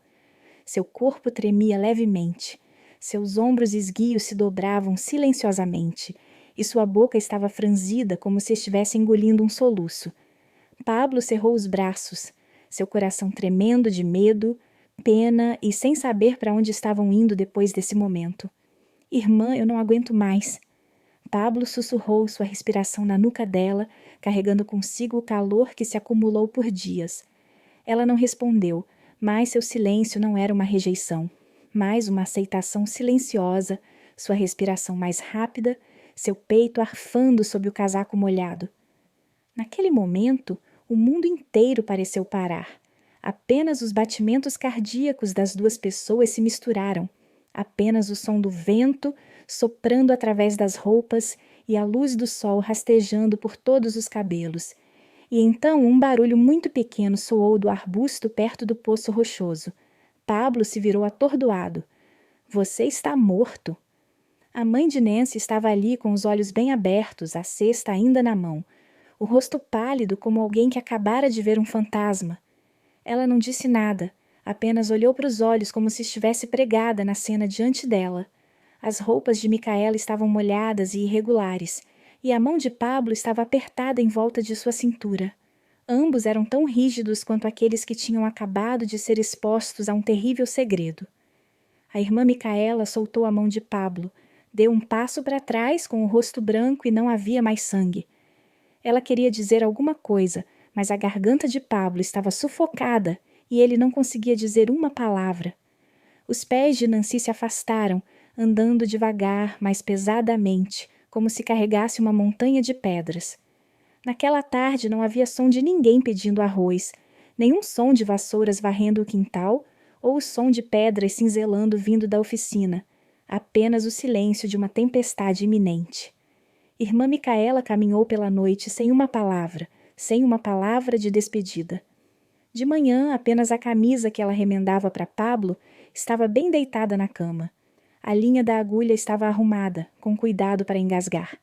Seu corpo tremia levemente, seus ombros esguios se dobravam silenciosamente e sua boca estava franzida como se estivesse engolindo um soluço. Pablo cerrou os braços, seu coração tremendo de medo, pena e sem saber para onde estavam indo depois desse momento. "Irmã, eu não aguento mais." Pablo sussurrou sua respiração na nuca dela, carregando consigo o calor que se acumulou por dias. Ela não respondeu, mas seu silêncio não era uma rejeição, mas uma aceitação silenciosa, sua respiração mais rápida, seu peito arfando sob o casaco molhado. Naquele momento, o mundo inteiro pareceu parar. Apenas os batimentos cardíacos das duas pessoas se misturaram. Apenas o som do vento soprando através das roupas e a luz do sol rastejando por todos os cabelos. E então um barulho muito pequeno soou do arbusto perto do poço rochoso. Pablo se virou atordoado. "Você está morto." A mãe de Nancy estava ali com os olhos bem abertos, a cesta ainda na mão, o rosto pálido como alguém que acabara de ver um fantasma. Ela não disse nada, apenas olhou para os olhos como se estivesse pregada na cena diante dela. As roupas de Micaela estavam molhadas e irregulares, e a mão de Pablo estava apertada em volta de sua cintura. Ambos eram tão rígidos quanto aqueles que tinham acabado de ser expostos a um terrível segredo. A irmã Micaela soltou a mão de Pablo, deu um passo para trás com o rosto branco e não havia mais sangue. Ela queria dizer alguma coisa, mas a garganta de Pablo estava sufocada e ele não conseguia dizer uma palavra. Os pés de Nancy se afastaram, andando devagar, mas pesadamente, como se carregasse uma montanha de pedras. Naquela tarde não havia som de ninguém pedindo arroz, nenhum som de vassouras varrendo o quintal ou o som de pedras cinzelando vindo da oficina, apenas o silêncio de uma tempestade iminente. Irmã Micaela caminhou pela noite sem uma palavra de despedida. De manhã, apenas a camisa que ela remendava para Pablo estava bem deitada na cama. A linha da agulha estava arrumada, com cuidado para engasgar.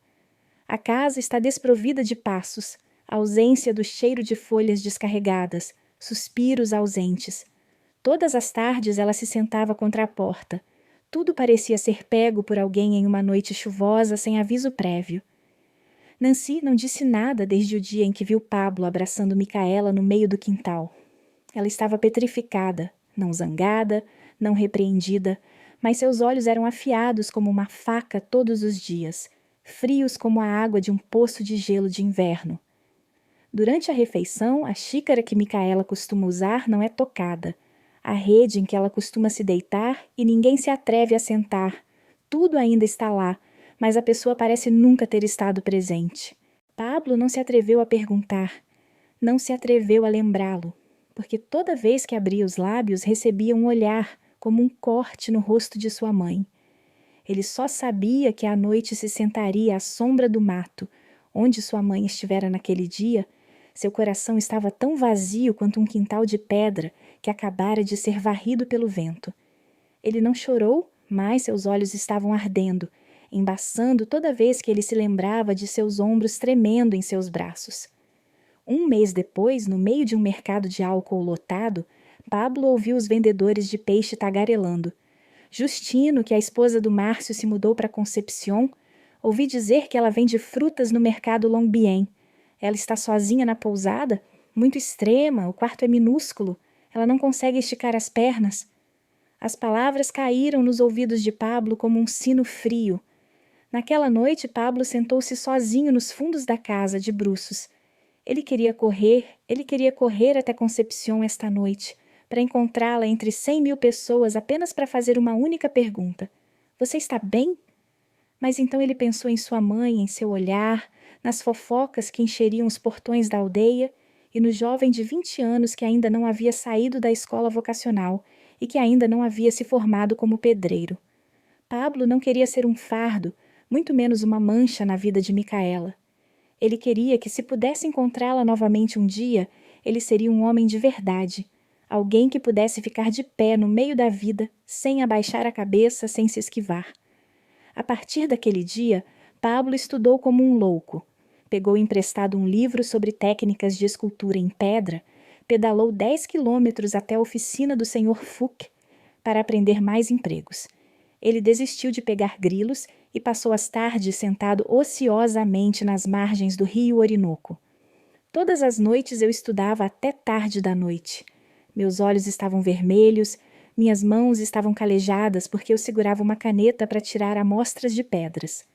A casa está desprovida de passos, ausência do cheiro de folhas descarregadas, suspiros ausentes. Todas as tardes ela se sentava contra a porta. Tudo parecia ser pego por alguém em uma noite chuvosa sem aviso prévio. Nancy não disse nada desde o dia em que viu Pablo abraçando Micaela no meio do quintal. Ela estava petrificada, não zangada, não repreendida, mas seus olhos eram afiados como uma faca todos os dias, frios como a água de um poço de gelo de inverno. Durante a refeição, a xícara que Micaela costuma usar não é tocada. A rede em que ela costuma se deitar e ninguém se atreve a sentar. Tudo ainda está lá, mas a pessoa parece nunca ter estado presente. Pablo não se atreveu a perguntar, não se atreveu a lembrá-lo, porque toda vez que abria os lábios recebia um olhar, como um corte no rosto de sua mãe. Ele só sabia que à noite se sentaria à sombra do mato, onde sua mãe estivera naquele dia. Seu coração estava tão vazio quanto um quintal de pedra que acabara de ser varrido pelo vento. Ele não chorou, mas seus olhos estavam ardendo, embaçando toda vez que ele se lembrava de seus ombros tremendo em seus braços. Um mês depois, no meio de um mercado de álcool lotado, Pablo ouviu os vendedores de peixe tagarelando. Justino, que a esposa do Márcio se mudou para Concepción, ouvi dizer que ela vende frutas no mercado Longbien. Ela está sozinha na pousada? Muito extrema, o quarto é minúsculo. Ela não consegue esticar as pernas. As palavras caíram nos ouvidos de Pablo como um sino frio. Naquela noite, Pablo sentou-se sozinho nos fundos da casa, de bruços. Ele queria correr até Concepción esta noite, para encontrá-la entre 100.000 pessoas apenas para fazer uma única pergunta. Você está bem? Mas então ele pensou em sua mãe, em seu olhar, nas fofocas que encheriam os portões da aldeia e no jovem de 20 anos que ainda não havia saído da escola vocacional e que ainda não havia se formado como pedreiro. Pablo não queria ser um fardo, muito menos uma mancha na vida de Micaela. Ele queria que, se pudesse encontrá-la novamente um dia, ele seria um homem de verdade, alguém que pudesse ficar de pé no meio da vida, sem abaixar a cabeça, sem se esquivar. A partir daquele dia, Pablo estudou como um louco. Pegou emprestado um livro sobre técnicas de escultura em pedra, pedalou 10 quilômetros até a oficina do Sr. Fuch para aprender mais empregos. Ele desistiu de pegar grilos e passou as tardes sentado ociosamente nas margens do rio Orinoco. Todas as noites eu estudava até tarde da noite. Meus olhos estavam vermelhos, minhas mãos estavam calejadas porque eu segurava uma caneta para tirar amostras de pedras.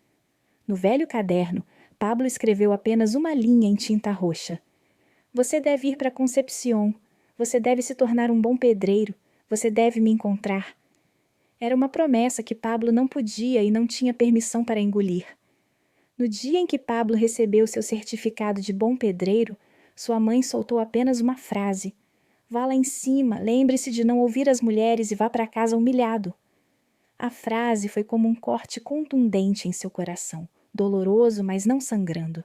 No velho caderno, Pablo escreveu apenas uma linha em tinta roxa. Você deve ir para Concepción. Você deve se tornar um bom pedreiro. Você deve me encontrar. Era uma promessa que Pablo não podia e não tinha permissão para engolir. No dia em que Pablo recebeu seu certificado de bom pedreiro, sua mãe soltou apenas uma frase. Vá lá em cima, lembre-se de não ouvir as mulheres e vá para casa humilhado. A frase foi como um corte contundente em seu coração, doloroso, mas não sangrando.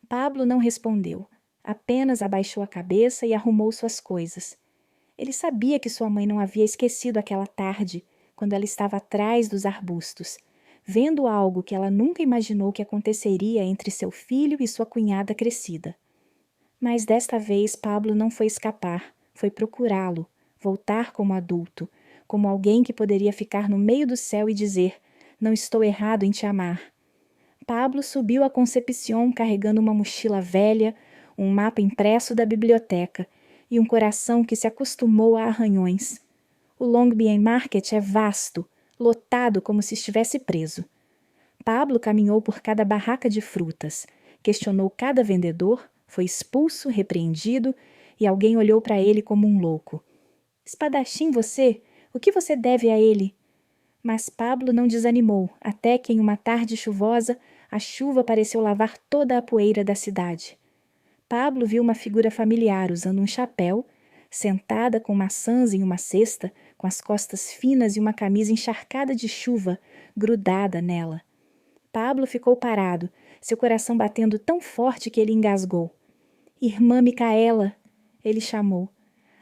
Pablo não respondeu, apenas abaixou a cabeça e arrumou suas coisas. Ele sabia que sua mãe não havia esquecido aquela tarde, quando ela estava atrás dos arbustos, vendo algo que ela nunca imaginou que aconteceria entre seu filho e sua cunhada crescida. Mas desta vez Pablo não foi escapar, foi procurá-lo, voltar como adulto, como alguém que poderia ficar no meio do céu e dizer: não estou errado em te amar. Pablo subiu a Concepción carregando uma mochila velha, um mapa impresso da biblioteca e um coração que se acostumou a arranhões. O Longbien Market é vasto, lotado como se estivesse preso. Pablo caminhou por cada barraca de frutas, questionou cada vendedor, foi expulso, repreendido, e alguém olhou para ele como um louco. Espadachim você? O que você deve a ele? Mas Pablo não desanimou, até que em uma tarde chuvosa, a chuva pareceu lavar toda a poeira da cidade. Pablo viu uma figura familiar usando um chapéu, sentada com maçãs em uma cesta, com as costas finas e uma camisa encharcada de chuva, grudada nela. Pablo ficou parado, seu coração batendo tão forte que ele engasgou. Irmã Micaela, ele chamou.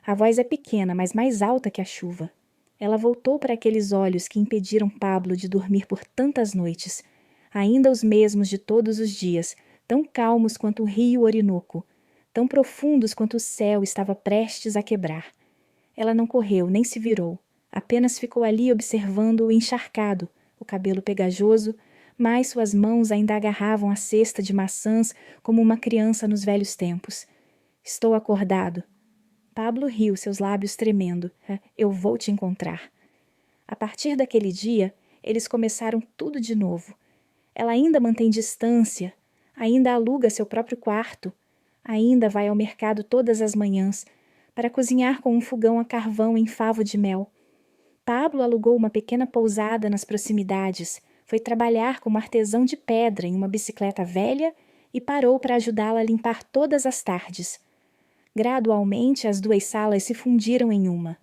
A voz é pequena, mas mais alta que a chuva. Ela voltou para aqueles olhos que impediram Pablo de dormir por tantas noites, ainda os mesmos de todos os dias, tão calmos quanto o rio Orinoco, tão profundos quanto o céu estava prestes a quebrar. Ela não correu, nem se virou, Apenas ficou ali observando-o encharcado, o cabelo pegajoso, mas suas mãos ainda agarravam a cesta de maçãs como uma criança nos velhos tempos. Estou acordado. Pablo riu, seus lábios tremendo. Eu vou te encontrar. A partir daquele dia, eles começaram tudo de novo. Ela ainda mantém distância, ainda aluga seu próprio quarto, ainda vai ao mercado todas as manhãs para cozinhar com um fogão a carvão em favo de mel. Pablo alugou uma pequena pousada nas proximidades, foi trabalhar como artesão de pedra em uma bicicleta velha e parou para ajudá-la a limpar todas as tardes. Gradualmente, as duas salas se fundiram em uma.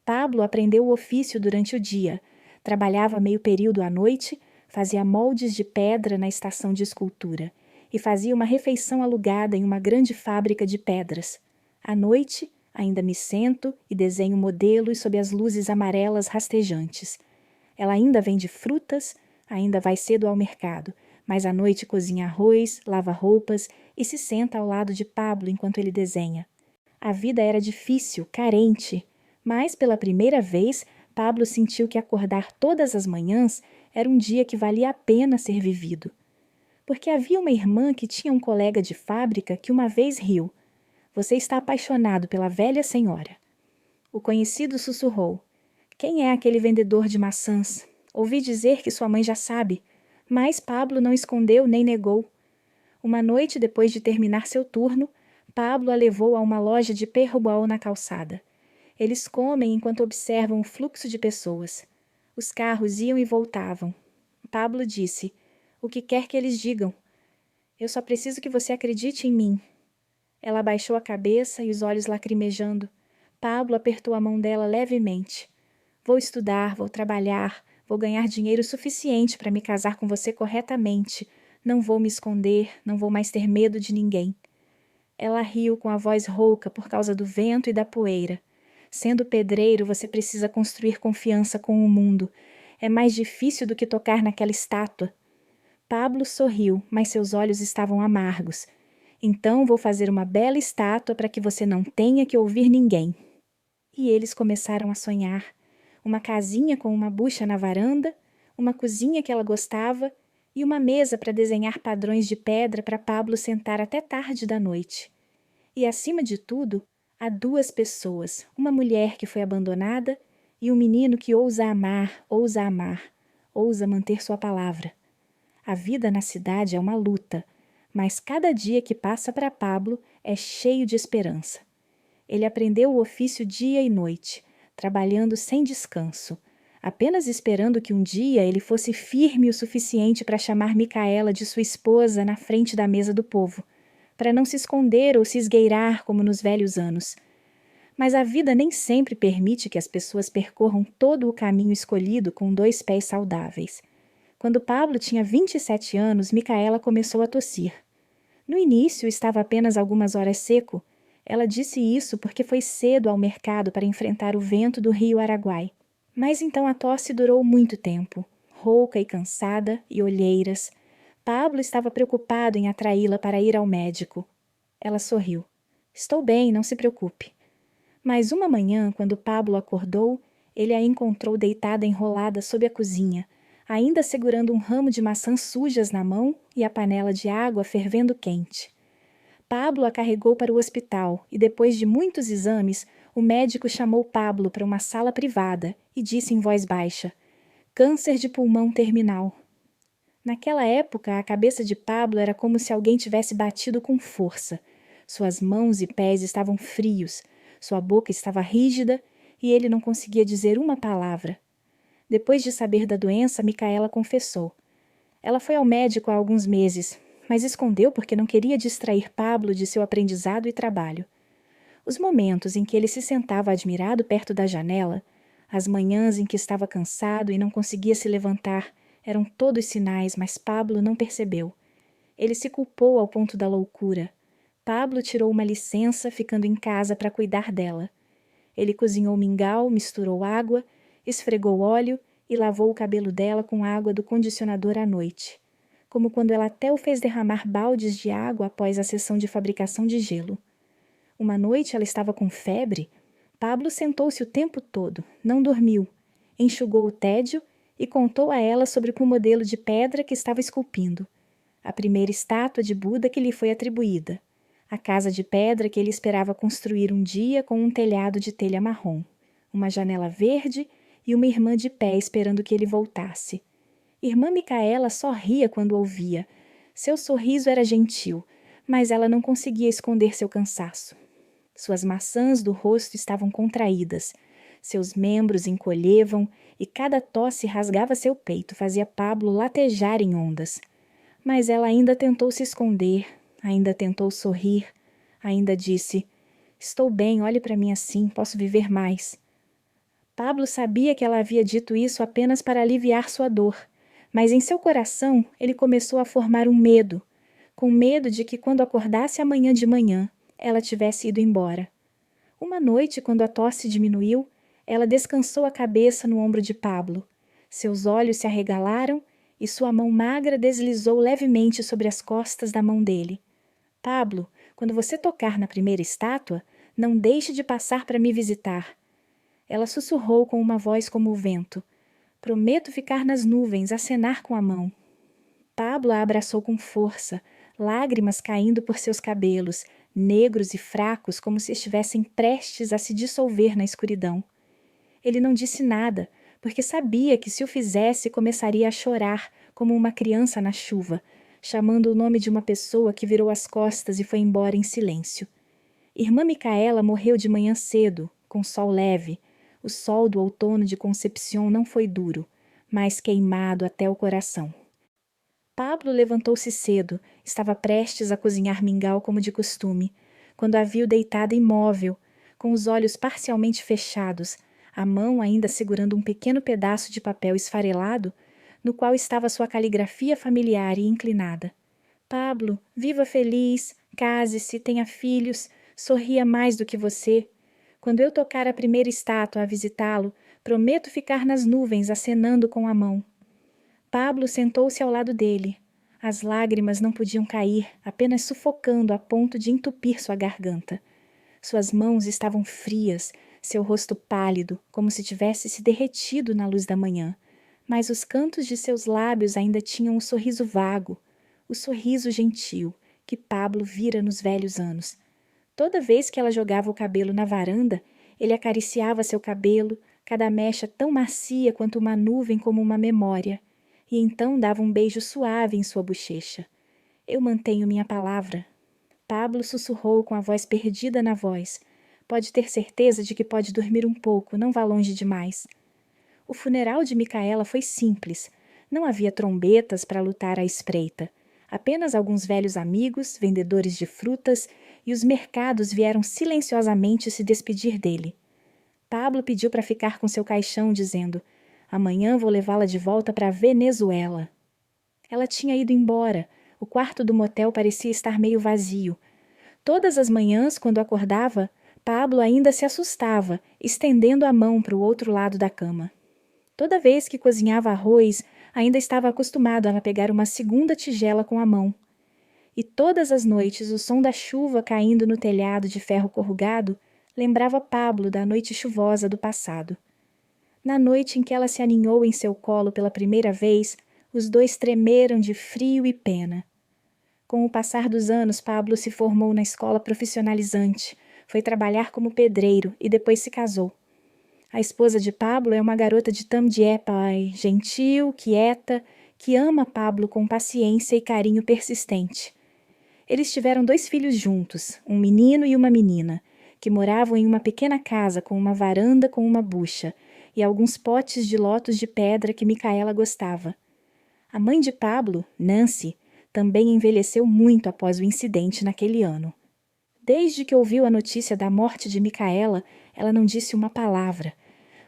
Pablo aprendeu o ofício durante o dia, trabalhava meio período à noite, fazia moldes de pedra na estação de escultura e fazia uma refeição alugada em uma grande fábrica de pedras. À noite, ainda me sento e desenho modelos sob as luzes amarelas rastejantes. Ela ainda vende frutas, ainda vai cedo ao mercado, mas à noite cozinha arroz, lava roupas e se senta ao lado de Pablo enquanto ele desenha. A vida era difícil, carente, mas pela primeira vez Pablo sentiu que acordar todas as manhãs era um dia que valia a pena ser vivido. Porque havia uma irmã que tinha um colega de fábrica que uma vez riu. Você está apaixonado pela velha senhora. O conhecido sussurrou. Quem é aquele vendedor de maçãs? Ouvi dizer que sua mãe já sabe, mas Pablo não escondeu nem negou. Uma noite depois de terminar seu turno, Pablo a levou a uma loja de perrobaú na calçada. Eles comem enquanto observam o fluxo de pessoas. Os carros iam e voltavam. Pablo disse, o que quer que eles digam. Eu só preciso que você acredite em mim. Ela abaixou a cabeça e os olhos lacrimejando. Pablo apertou a mão dela levemente. Vou estudar, vou trabalhar, vou ganhar dinheiro suficiente para me casar com você corretamente. Não vou me esconder, não vou mais ter medo de ninguém. Ela riu com a voz rouca por causa do vento e da poeira. Sendo pedreiro, você precisa construir confiança com o mundo. É mais difícil do que tocar naquela estátua. Pablo sorriu, mas seus olhos estavam amargos. Então vou fazer uma bela estátua para que você não tenha que ouvir ninguém. E eles começaram a sonhar. Uma casinha com uma bucha na varanda, uma cozinha que ela gostava e uma mesa para desenhar padrões de pedra para Pablo sentar até tarde da noite. E, acima de tudo, há duas pessoas, uma mulher que foi abandonada e um menino que ousa amar, ousa manter sua palavra. A vida na cidade é uma luta, mas cada dia que passa para Pablo é cheio de esperança. Ele aprendeu o ofício dia e noite, trabalhando sem descanso, apenas esperando que um dia ele fosse firme o suficiente para chamar Micaela de sua esposa na frente da mesa do povo, para não se esconder ou se esgueirar como nos velhos anos. Mas a vida nem sempre permite que as pessoas percorram todo o caminho escolhido com 2 pés saudáveis. Quando Pablo tinha 27 anos, Micaela começou a tossir. No início, estava apenas algumas horas seco. Ela disse isso porque foi cedo ao mercado para enfrentar o vento do rio Araguai. Mas então a tosse durou muito tempo, rouca e cansada e olheiras. Pablo estava preocupado em atraí-la para ir ao médico. Ela sorriu. Estou bem, não se preocupe. Mas uma manhã, quando Pablo acordou, ele a encontrou deitada enrolada sob a cozinha, ainda segurando um ramo de maçãs sujas na mão e a panela de água fervendo quente. Pablo a carregou para o hospital e, depois de muitos exames, o médico chamou Pablo para uma sala privada e disse em voz baixa: câncer de pulmão terminal. Naquela época, a cabeça de Pablo era como se alguém tivesse batido com força. Suas mãos e pés estavam frios, sua boca estava rígida e ele não conseguia dizer uma palavra. Depois de saber da doença, Micaela confessou. Ela foi ao médico há alguns meses, mas escondeu porque não queria distrair Pablo de seu aprendizado e trabalho. Os momentos em que ele se sentava admirado perto da janela, as manhãs em que estava cansado e não conseguia se levantar, eram todos sinais, mas Pablo não percebeu. Ele se culpou ao ponto da loucura. Pablo tirou uma licença, ficando em casa para cuidar dela. Ele cozinhou mingau, misturou água, esfregou óleo e lavou o cabelo dela com água do condicionador à noite, como quando ela até o fez derramar baldes de água após a sessão de fabricação de gelo. Uma noite ela estava com febre. Pablo sentou-se o tempo todo, não dormiu, enxugou o tédio e contou a ela sobre o modelo de pedra que estava esculpindo, a primeira estátua de Buda que lhe foi atribuída, a casa de pedra que ele esperava construir um dia com um telhado de telha marrom, uma janela verde e uma irmã de pé esperando que ele voltasse. Irmã Micaela só ria quando ouvia. Seu sorriso era gentil, mas ela não conseguia esconder seu cansaço. Suas maçãs do rosto estavam contraídas, seus membros encolhevam e cada tosse rasgava seu peito, fazia Pablo latejar em ondas. Mas ela ainda tentou se esconder, ainda tentou sorrir, ainda disse: "Estou bem, olhe para mim assim, posso viver mais." Pablo sabia que ela havia dito isso apenas para aliviar sua dor, mas em seu coração ele começou a formar um medo, com medo de que quando acordasse amanhã de manhã, ela tivesse ido embora. Uma noite, quando a tosse diminuiu, ela descansou a cabeça no ombro de Pablo. Seus olhos se arregalaram e sua mão magra deslizou levemente sobre as costas da mão dele. "Pablo, quando você tocar na primeira estátua, não deixe de passar para me visitar." Ela sussurrou com uma voz como o vento: "Prometo ficar nas nuvens, acenar com a mão." Pablo a abraçou com força, lágrimas caindo por seus cabelos, negros e fracos como se estivessem prestes a se dissolver na escuridão. Ele não disse nada, porque sabia que se o fizesse começaria a chorar como uma criança na chuva, chamando o nome de uma pessoa que virou as costas e foi embora em silêncio. Irmã Micaela morreu de manhã cedo, com sol leve. O sol do outono de Concepción não foi duro, mas queimado até o coração. Pablo levantou-se cedo, estava prestes a cozinhar mingau como de costume, quando a viu deitada imóvel, com os olhos parcialmente fechados, a mão ainda segurando um pequeno pedaço de papel esfarelado, no qual estava sua caligrafia familiar e inclinada. "Pablo, viva feliz, case-se, tenha filhos, sorria mais do que você. Quando eu tocar a primeira estátua a visitá-lo, prometo ficar nas nuvens acenando com a mão." Pablo sentou-se ao lado dele. As lágrimas não podiam cair, apenas sufocando a ponto de entupir sua garganta. Suas mãos estavam frias, seu rosto pálido, como se tivesse se derretido na luz da manhã, mas os cantos de seus lábios ainda tinham um sorriso vago, o sorriso gentil que Pablo vira nos velhos anos. Toda vez que ela jogava o cabelo na varanda, ele acariciava seu cabelo, cada mecha tão macia quanto uma nuvem como uma memória, e então dava um beijo suave em sua bochecha. "Eu mantenho minha palavra." Pablo sussurrou com a voz perdida na voz. "Pode ter certeza de que pode dormir um pouco, não vá longe demais." O funeral de Micaela foi simples. Não havia trombetas para lutar à espreita. Apenas alguns velhos amigos, vendedores de frutas, e os mercados vieram silenciosamente se despedir dele. Pablo pediu para ficar com seu caixão, dizendo: "Amanhã vou levá-la de volta para a Venezuela." Ela tinha ido embora. O quarto do motel parecia estar meio vazio. Todas as manhãs, quando acordava, Pablo ainda se assustava, estendendo a mão para o outro lado da cama. Toda vez que cozinhava arroz, ainda estava acostumado a pegar uma segunda tigela com a mão. E todas as noites o som da chuva caindo no telhado de ferro corrugado lembrava Pablo da noite chuvosa do passado. Na noite em que ela se aninhou em seu colo pela primeira vez, os dois tremeram de frio e pena. Com o passar dos anos, Pablo se formou na escola profissionalizante, foi trabalhar como pedreiro e depois se casou. A esposa de Pablo é uma garota de Tamdiepai, gentil, quieta, que ama Pablo com paciência e carinho persistente. Eles tiveram 2 filhos juntos, um menino e uma menina, que moravam em uma pequena casa com uma varanda com uma bucha e alguns potes de lótus de pedra que Micaela gostava. A mãe de Pablo, Nancy, também envelheceu muito após o incidente naquele ano. Desde que ouviu a notícia da morte de Micaela, ela não disse uma palavra,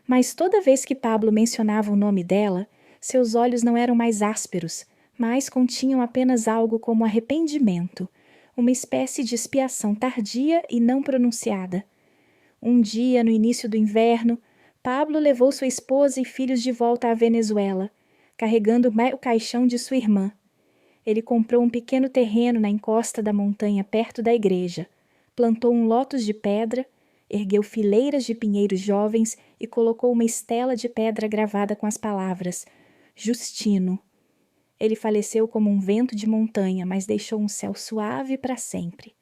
mas toda vez que Pablo mencionava o nome dela, seus olhos não eram mais ásperos, mas continham apenas algo como arrependimento, uma espécie de expiação tardia e não pronunciada. Um dia, no início do inverno, Pablo levou sua esposa e filhos de volta à Venezuela, carregando o caixão de sua irmã. Ele comprou um pequeno terreno na encosta da montanha perto da igreja, plantou um lótus de pedra, ergueu fileiras de pinheiros jovens e colocou uma estela de pedra gravada com as palavras Justino. Ele faleceu como um vento de montanha, mas deixou um céu suave para sempre.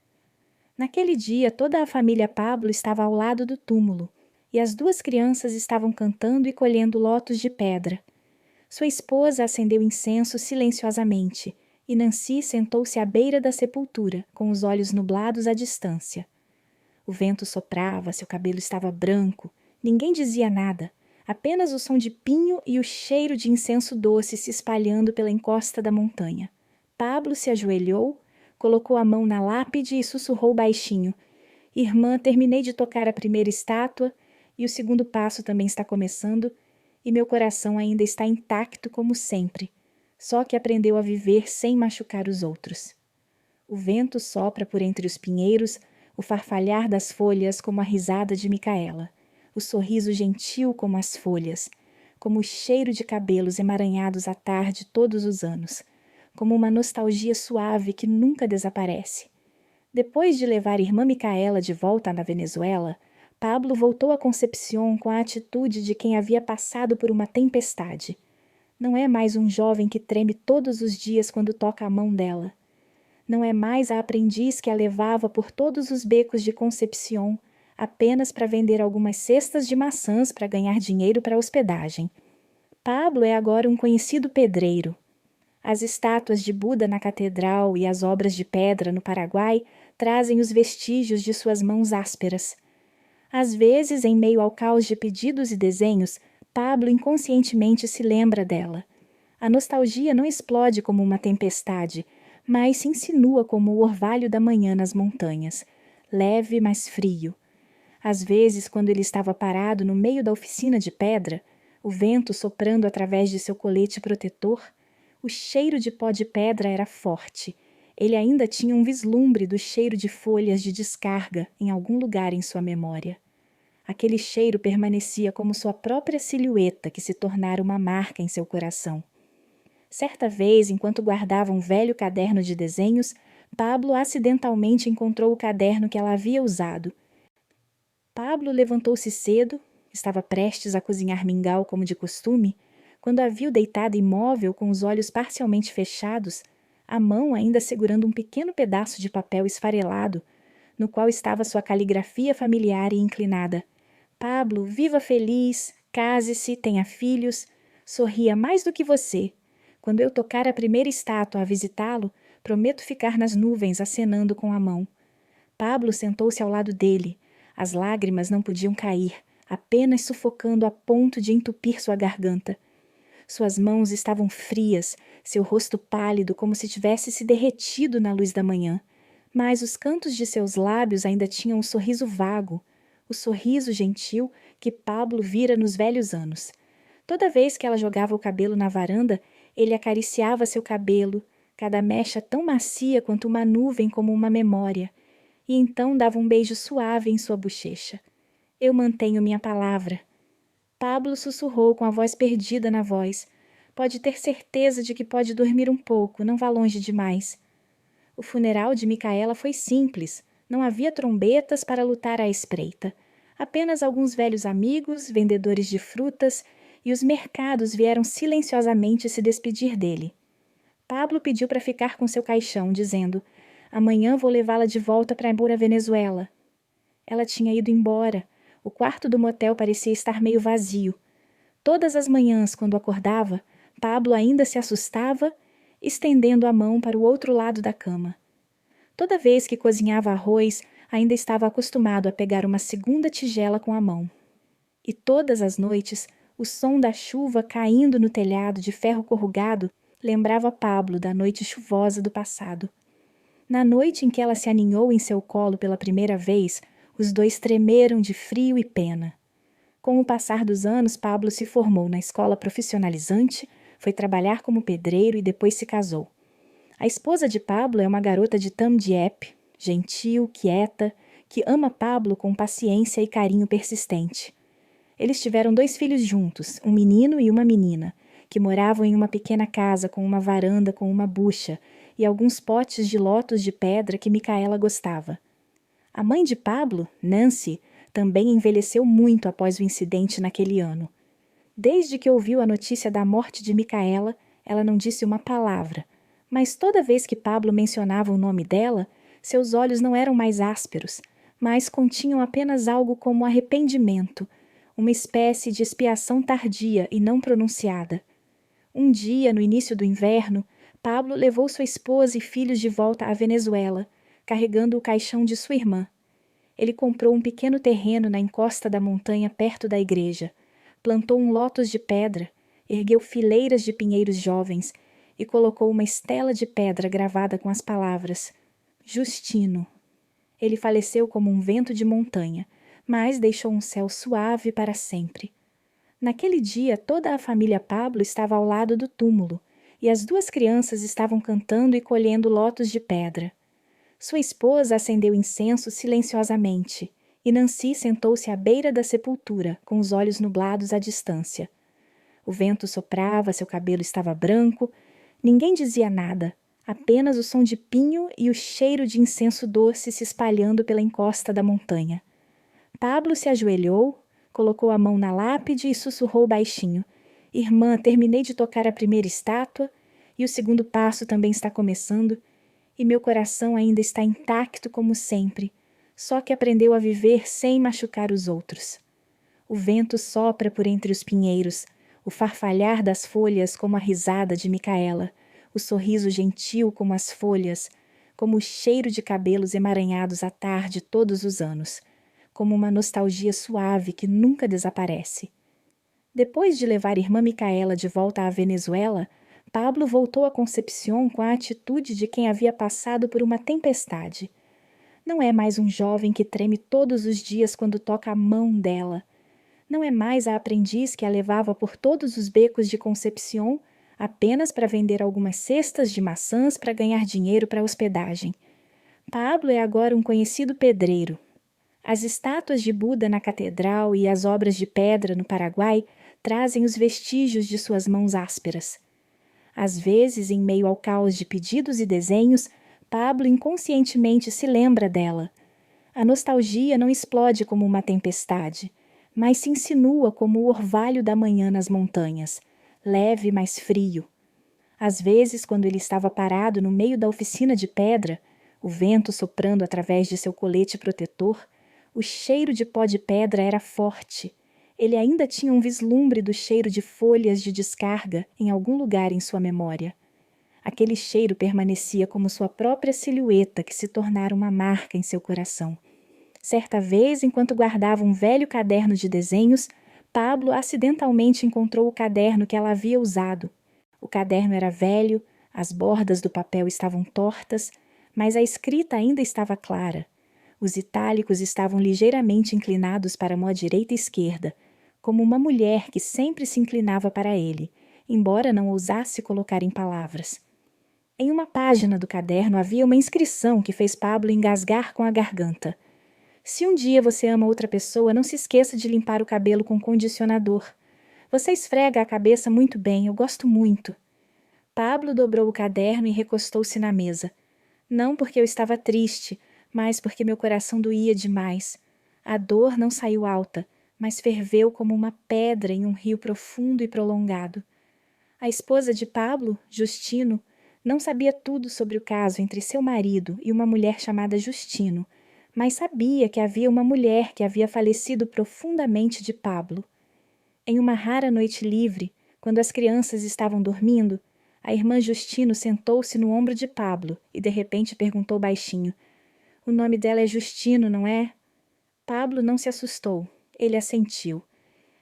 Naquele dia, toda a família Pablo estava ao lado do túmulo, e as duas crianças estavam cantando e colhendo lotos de pedra. Sua esposa acendeu incenso silenciosamente, e Nancy sentou-se à beira da sepultura, com os olhos nublados à distância. O vento soprava, seu cabelo estava branco, ninguém dizia nada, apenas o som de pinho e o cheiro de incenso doce se espalhando pela encosta da montanha. Pablo se ajoelhou, colocou a mão na lápide e sussurrou baixinho: Irmã, terminei de tocar a primeira estátua e o segundo passo também está começando e meu coração ainda está intacto como sempre, só que aprendeu a viver sem machucar os outros. O vento sopra por entre os pinheiros, o farfalhar das folhas como a risada de Micaela, o sorriso gentil como as folhas, como o cheiro de cabelos emaranhados à tarde todos os anos, como uma nostalgia suave que nunca desaparece. Depois de levar irmã Micaela de volta na Venezuela, Pablo voltou a Concepción com a atitude de quem havia passado por uma tempestade. Não é mais um jovem que treme todos os dias quando toca a mão dela. Não é mais a aprendiz que a levava por todos os becos de Concepción apenas para vender algumas cestas de maçãs para ganhar dinheiro para a hospedagem. Pablo é agora um conhecido pedreiro. As estátuas de Buda na catedral e as obras de pedra no Paraguai trazem os vestígios de suas mãos ásperas. Às vezes, em meio ao caos de pedidos e desenhos, Pablo inconscientemente se lembra dela. A nostalgia não explode como uma tempestade, mas se insinua como o orvalho da manhã nas montanhas, leve, mas frio. Às vezes, quando ele estava parado no meio da oficina de pedra, o vento soprando através de seu colete protetor, o cheiro de pó de pedra era forte. Ele ainda tinha um vislumbre do cheiro de folhas de descarga em algum lugar em sua memória. Aquele cheiro permanecia como sua própria silhueta que se tornara uma marca em seu coração. Certa vez, enquanto guardava um velho caderno de desenhos, Pablo acidentalmente encontrou o caderno que ela havia usado. Pablo levantou-se cedo, estava prestes a cozinhar mingau como de costume, quando a viu deitada imóvel com os olhos parcialmente fechados, a mão ainda segurando um pequeno pedaço de papel esfarelado, no qual estava sua caligrafia familiar e inclinada. Pablo, viva feliz, case-se, tenha filhos, sorria mais do que você. Quando eu tocar a primeira estátua a visitá-lo, prometo ficar nas nuvens acenando com a mão. Pablo sentou-se ao lado dele. As lágrimas não podiam cair, apenas sufocando a ponto de entupir sua garganta. Suas mãos estavam frias, seu rosto pálido como se tivesse se derretido na luz da manhã, mas os cantos de seus lábios ainda tinham um sorriso vago, o sorriso gentil que Pablo vira nos velhos anos. Toda vez que ela jogava o cabelo na varanda, ele acariciava seu cabelo, cada mecha tão macia quanto uma nuvem como uma memória, e então dava um beijo suave em sua bochecha. Eu mantenho minha palavra. Pablo sussurrou com a voz perdida na voz. Pode ter certeza de que pode dormir um pouco, não vá longe demais. O funeral de Micaela foi simples, não havia trombetas para lutar à espreita. Apenas alguns velhos amigos, vendedores de frutas, e os mercados vieram silenciosamente se despedir dele. Pablo pediu para ficar com seu caixão, dizendo: amanhã vou levá-la de volta para a Venezuela. Ela tinha ido embora. O quarto do motel parecia estar meio vazio. Todas as manhãs, quando acordava, Pablo ainda se assustava, estendendo a mão para o outro lado da cama. Toda vez que cozinhava arroz, ainda estava acostumado a pegar uma segunda tigela com a mão. E todas as noites, o som da chuva caindo no telhado de ferro corrugado lembrava Pablo da noite chuvosa do passado. Na noite em que ela se aninhou em seu colo pela primeira vez, os dois tremeram de frio e pena. Com o passar dos anos, Pablo se formou na escola profissionalizante, foi trabalhar como pedreiro e depois se casou. A esposa de Pablo é uma garota de Tam Diep, gentil, quieta, que ama Pablo com paciência e carinho persistente. Eles tiveram 2 filhos juntos, um menino e uma menina, que moravam em uma pequena casa com uma varanda com uma bucha e alguns potes de lótus de pedra que Micaela gostava. A mãe de Pablo, Nancy, também envelheceu muito após o incidente naquele ano. Desde que ouviu a notícia da morte de Micaela, ela não disse uma palavra, mas toda vez que Pablo mencionava o nome dela, seus olhos não eram mais ásperos, mas continham apenas algo como arrependimento, uma espécie de expiação tardia e não pronunciada. Um dia, no início do inverno, Pablo levou sua esposa e filhos de volta à Venezuela, carregando o caixão de sua irmã. Ele comprou um pequeno terreno na encosta da montanha perto da igreja, plantou um lótus de pedra, ergueu fileiras de pinheiros jovens e colocou uma estela de pedra gravada com as palavras Justino. Ele faleceu como um vento de montanha, mas deixou um céu suave para sempre. Naquele dia, toda a família Pablo estava ao lado do túmulo, e as duas crianças estavam cantando e colhendo lótus de pedra. Sua esposa acendeu incenso silenciosamente, e Nancy sentou-se à beira da sepultura, com os olhos nublados à distância. O vento soprava, seu cabelo estava branco. Ninguém dizia nada, apenas o som de pinho e o cheiro de incenso doce se espalhando pela encosta da montanha. Pablo se ajoelhou, colocou a mão na lápide e sussurrou baixinho: Irmã, terminei de tocar a primeira estátua, e o segundo passo também está começando, e meu coração ainda está intacto como sempre, só que aprendeu a viver sem machucar os outros. O vento sopra por entre os pinheiros, o farfalhar das folhas como a risada de Micaela, o sorriso gentil como as folhas, como o cheiro de cabelos emaranhados à tarde todos os anos, como uma nostalgia suave que nunca desaparece. Depois de levar irmã Micaela de volta à Venezuela, Pablo voltou a Concepción com a atitude de quem havia passado por uma tempestade. Não é mais um jovem que treme todos os dias quando toca a mão dela. Não é mais a aprendiz que a levava por todos os becos de Concepción apenas para vender algumas cestas de maçãs para ganhar dinheiro para a hospedagem. Pablo é agora um conhecido pedreiro. As estátuas de Buda na catedral e as obras de pedra no Paraguai trazem os vestígios de suas mãos ásperas. Às vezes, em meio ao caos de pedidos e desenhos, Pablo inconscientemente se lembra dela. A nostalgia não explode como uma tempestade, mas se insinua como o orvalho da manhã nas montanhas, leve, mas frio. Às vezes, quando ele estava parado no meio da oficina de pedra, o vento soprando através de seu colete protetor, o cheiro de pó de pedra era forte. Ele ainda tinha um vislumbre do cheiro de folhas de descarga em algum lugar em sua memória. Aquele cheiro permanecia como sua própria silhueta que se tornara uma marca em seu coração. Certa vez, enquanto guardava um velho caderno de desenhos, Pablo acidentalmente encontrou o caderno que ela havia usado. O caderno era velho, as bordas do papel estavam tortas, mas a escrita ainda estava clara. Os itálicos estavam ligeiramente inclinados para a mão direita e esquerda, como uma mulher que sempre se inclinava para ele, embora não ousasse colocar em palavras. Em uma página do caderno havia uma inscrição que fez Pablo engasgar com a garganta. Se um dia você ama outra pessoa, não se esqueça de limpar o cabelo com condicionador. Você esfrega a cabeça muito bem, eu gosto muito. Pablo dobrou o caderno e recostou-se na mesa. Não porque eu estava triste, mas porque meu coração doía demais. A dor não saiu alta, mas ferveu como uma pedra em um rio profundo e prolongado. A esposa de Pablo, Justino, não sabia tudo sobre o caso entre seu marido e uma mulher chamada Justino, mas sabia que havia uma mulher que havia falecido profundamente de Pablo. Em uma rara noite livre, quando as crianças estavam dormindo, a irmã Justino sentou-se no ombro de Pablo e de repente perguntou baixinho: "O nome dela é Justino, não é?" Pablo não se assustou. Ele assentiu.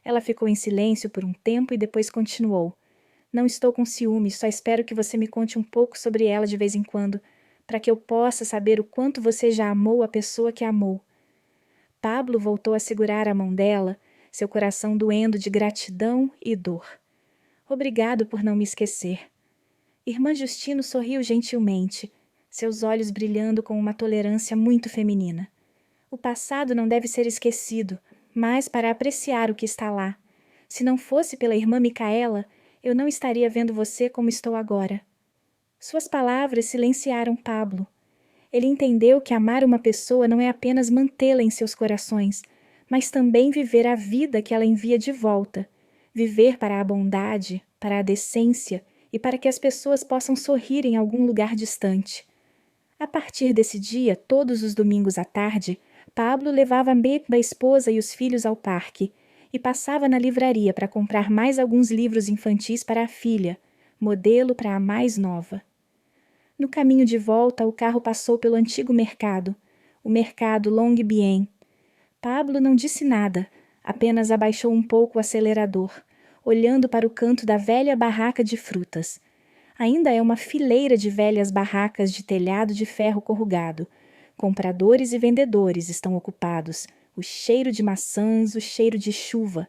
Ela ficou em silêncio por um tempo e depois continuou: "Não estou com ciúmes, só espero que você me conte um pouco sobre ela de vez em quando, para que eu possa saber o quanto você já amou a pessoa que amou." Pablo voltou a segurar a mão dela, seu coração doendo de gratidão e dor. "Obrigado por não me esquecer." Irmã Justino sorriu gentilmente, seus olhos brilhando com uma tolerância muito feminina. "O passado não deve ser esquecido, mas para apreciar o que está lá. Se não fosse pela irmã Micaela, eu não estaria vendo você como estou agora." Suas palavras silenciaram Pablo. Ele entendeu que amar uma pessoa não é apenas mantê-la em seus corações, mas também viver a vida que ela envia de volta, viver para a bondade, para a decência e para que as pessoas possam sorrir em algum lugar distante. A partir desse dia, todos os domingos à tarde, Pablo levava a esposa e os filhos ao parque e passava na livraria para comprar mais alguns livros infantis para a filha, modelo para a mais nova. No caminho de volta, o carro passou pelo antigo mercado, o mercado Longue-Bien. Pablo não disse nada, apenas abaixou um pouco o acelerador, olhando para o canto da velha barraca de frutas. Ainda é uma fileira de velhas barracas de telhado de ferro corrugado. Compradores e vendedores estão ocupados. O cheiro de maçãs, o cheiro de chuva.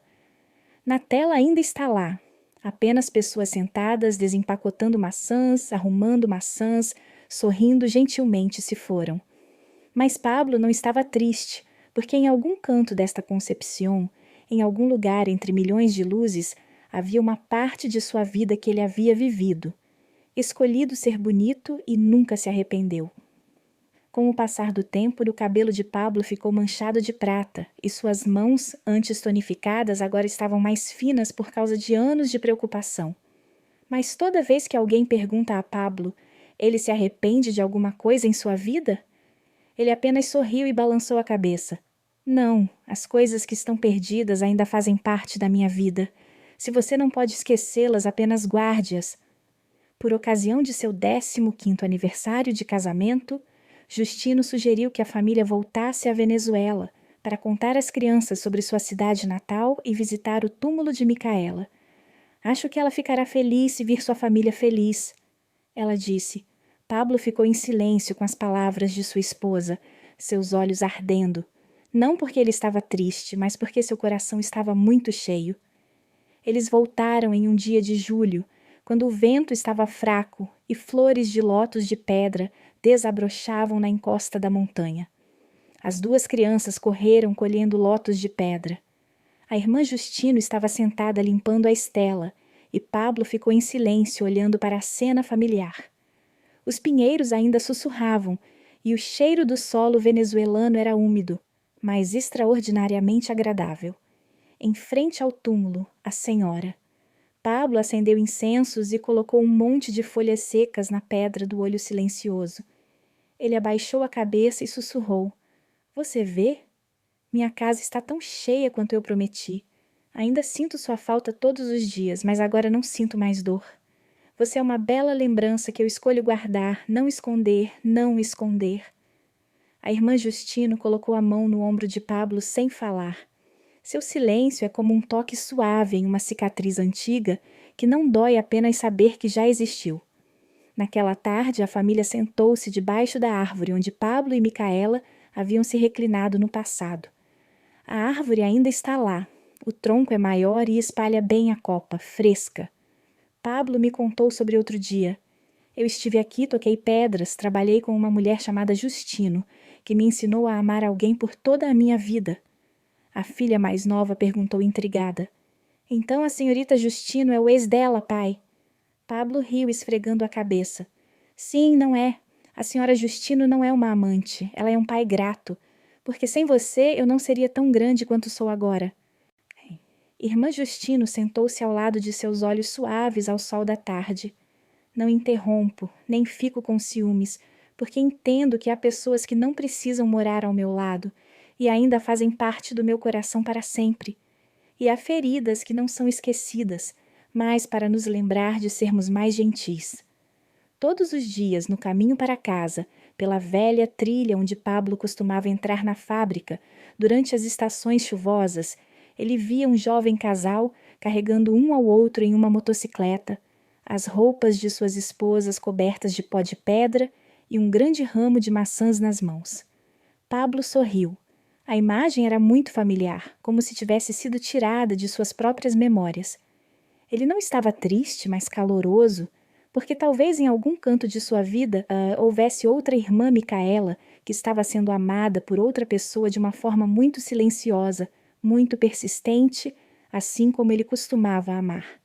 Na tela ainda está lá. Apenas pessoas sentadas desempacotando maçãs, arrumando maçãs, sorrindo gentilmente se foram. Mas Pablo não estava triste, porque em algum canto desta concepção, em algum lugar entre milhões de luzes, havia uma parte de sua vida que ele havia vivido. Escolhido ser bonito e nunca se arrependeu. Com o passar do tempo, o cabelo de Pablo ficou manchado de prata e suas mãos, antes tonificadas, agora estavam mais finas por causa de anos de preocupação. Mas toda vez que alguém pergunta a Pablo, ele se arrepende de alguma coisa em sua vida? Ele apenas sorriu e balançou a cabeça. Não, as coisas que estão perdidas ainda fazem parte da minha vida. Se você não pode esquecê-las, apenas guarde-as. Por ocasião de seu 15º aniversário de casamento, Justino sugeriu que a família voltasse à Venezuela para contar às crianças sobre sua cidade natal e visitar o túmulo de Micaela. Acho que ela ficará feliz se vir sua família feliz. Ela disse. Pablo ficou em silêncio com as palavras de sua esposa, seus olhos ardendo. Não porque ele estava triste, mas porque seu coração estava muito cheio. Eles voltaram em um dia de julho, quando o vento estava fraco e flores de lótus de pedra desabrochavam na encosta da montanha. As duas crianças correram colhendo lótus de pedra. A irmã Justino estava sentada limpando a estela e Pablo ficou em silêncio olhando para a cena familiar. Os pinheiros ainda sussurravam e o cheiro do solo venezuelano era úmido, mas extraordinariamente agradável. Em frente ao túmulo, a senhora. Pablo acendeu incensos e colocou um monte de folhas secas na pedra do olho silencioso. Ele abaixou a cabeça e sussurrou. Você vê? Minha casa está tão cheia quanto eu prometi. Ainda sinto sua falta todos os dias, mas agora não sinto mais dor. Você é uma bela lembrança que eu escolho guardar, não esconder, não esconder. A irmã Justino colocou a mão no ombro de Pablo sem falar. Seu silêncio é como um toque suave em uma cicatriz antiga que não dói apenas saber que já existiu. Naquela tarde, a família sentou-se debaixo da árvore onde Pablo e Micaela haviam se reclinado no passado. A árvore ainda está lá. O tronco é maior e espalha bem a copa, fresca. Pablo me contou sobre outro dia. Eu estive aqui, toquei pedras, trabalhei com uma mulher chamada Justino, que me ensinou a amar alguém por toda a minha vida. A filha mais nova perguntou intrigada. Então a senhorita Justino é o ex dela, pai? Pablo riu esfregando a cabeça. Sim, não é. A senhora Justino não é uma amante, ela é um pai grato, porque sem você eu não seria tão grande quanto sou agora. Irmã Justino sentou-se ao lado de seus olhos suaves ao sol da tarde. Não interrompo, nem fico com ciúmes, porque entendo que há pessoas que não precisam morar ao meu lado e ainda fazem parte do meu coração para sempre. E há feridas que não são esquecidas, mas para nos lembrar de sermos mais gentis. Todos os dias, no caminho para casa, pela velha trilha onde Pablo costumava entrar na fábrica, durante as estações chuvosas, ele via um jovem casal carregando um ao outro em uma motocicleta, as roupas de suas esposas cobertas de pó de pedra e um grande ramo de maçãs nas mãos. Pablo sorriu. A imagem era muito familiar, como se tivesse sido tirada de suas próprias memórias. Ele não estava triste, mas caloroso, porque talvez em algum canto de sua vida houvesse outra irmã Micaela que estava sendo amada por outra pessoa de uma forma muito silenciosa, muito persistente, assim como ele costumava amar.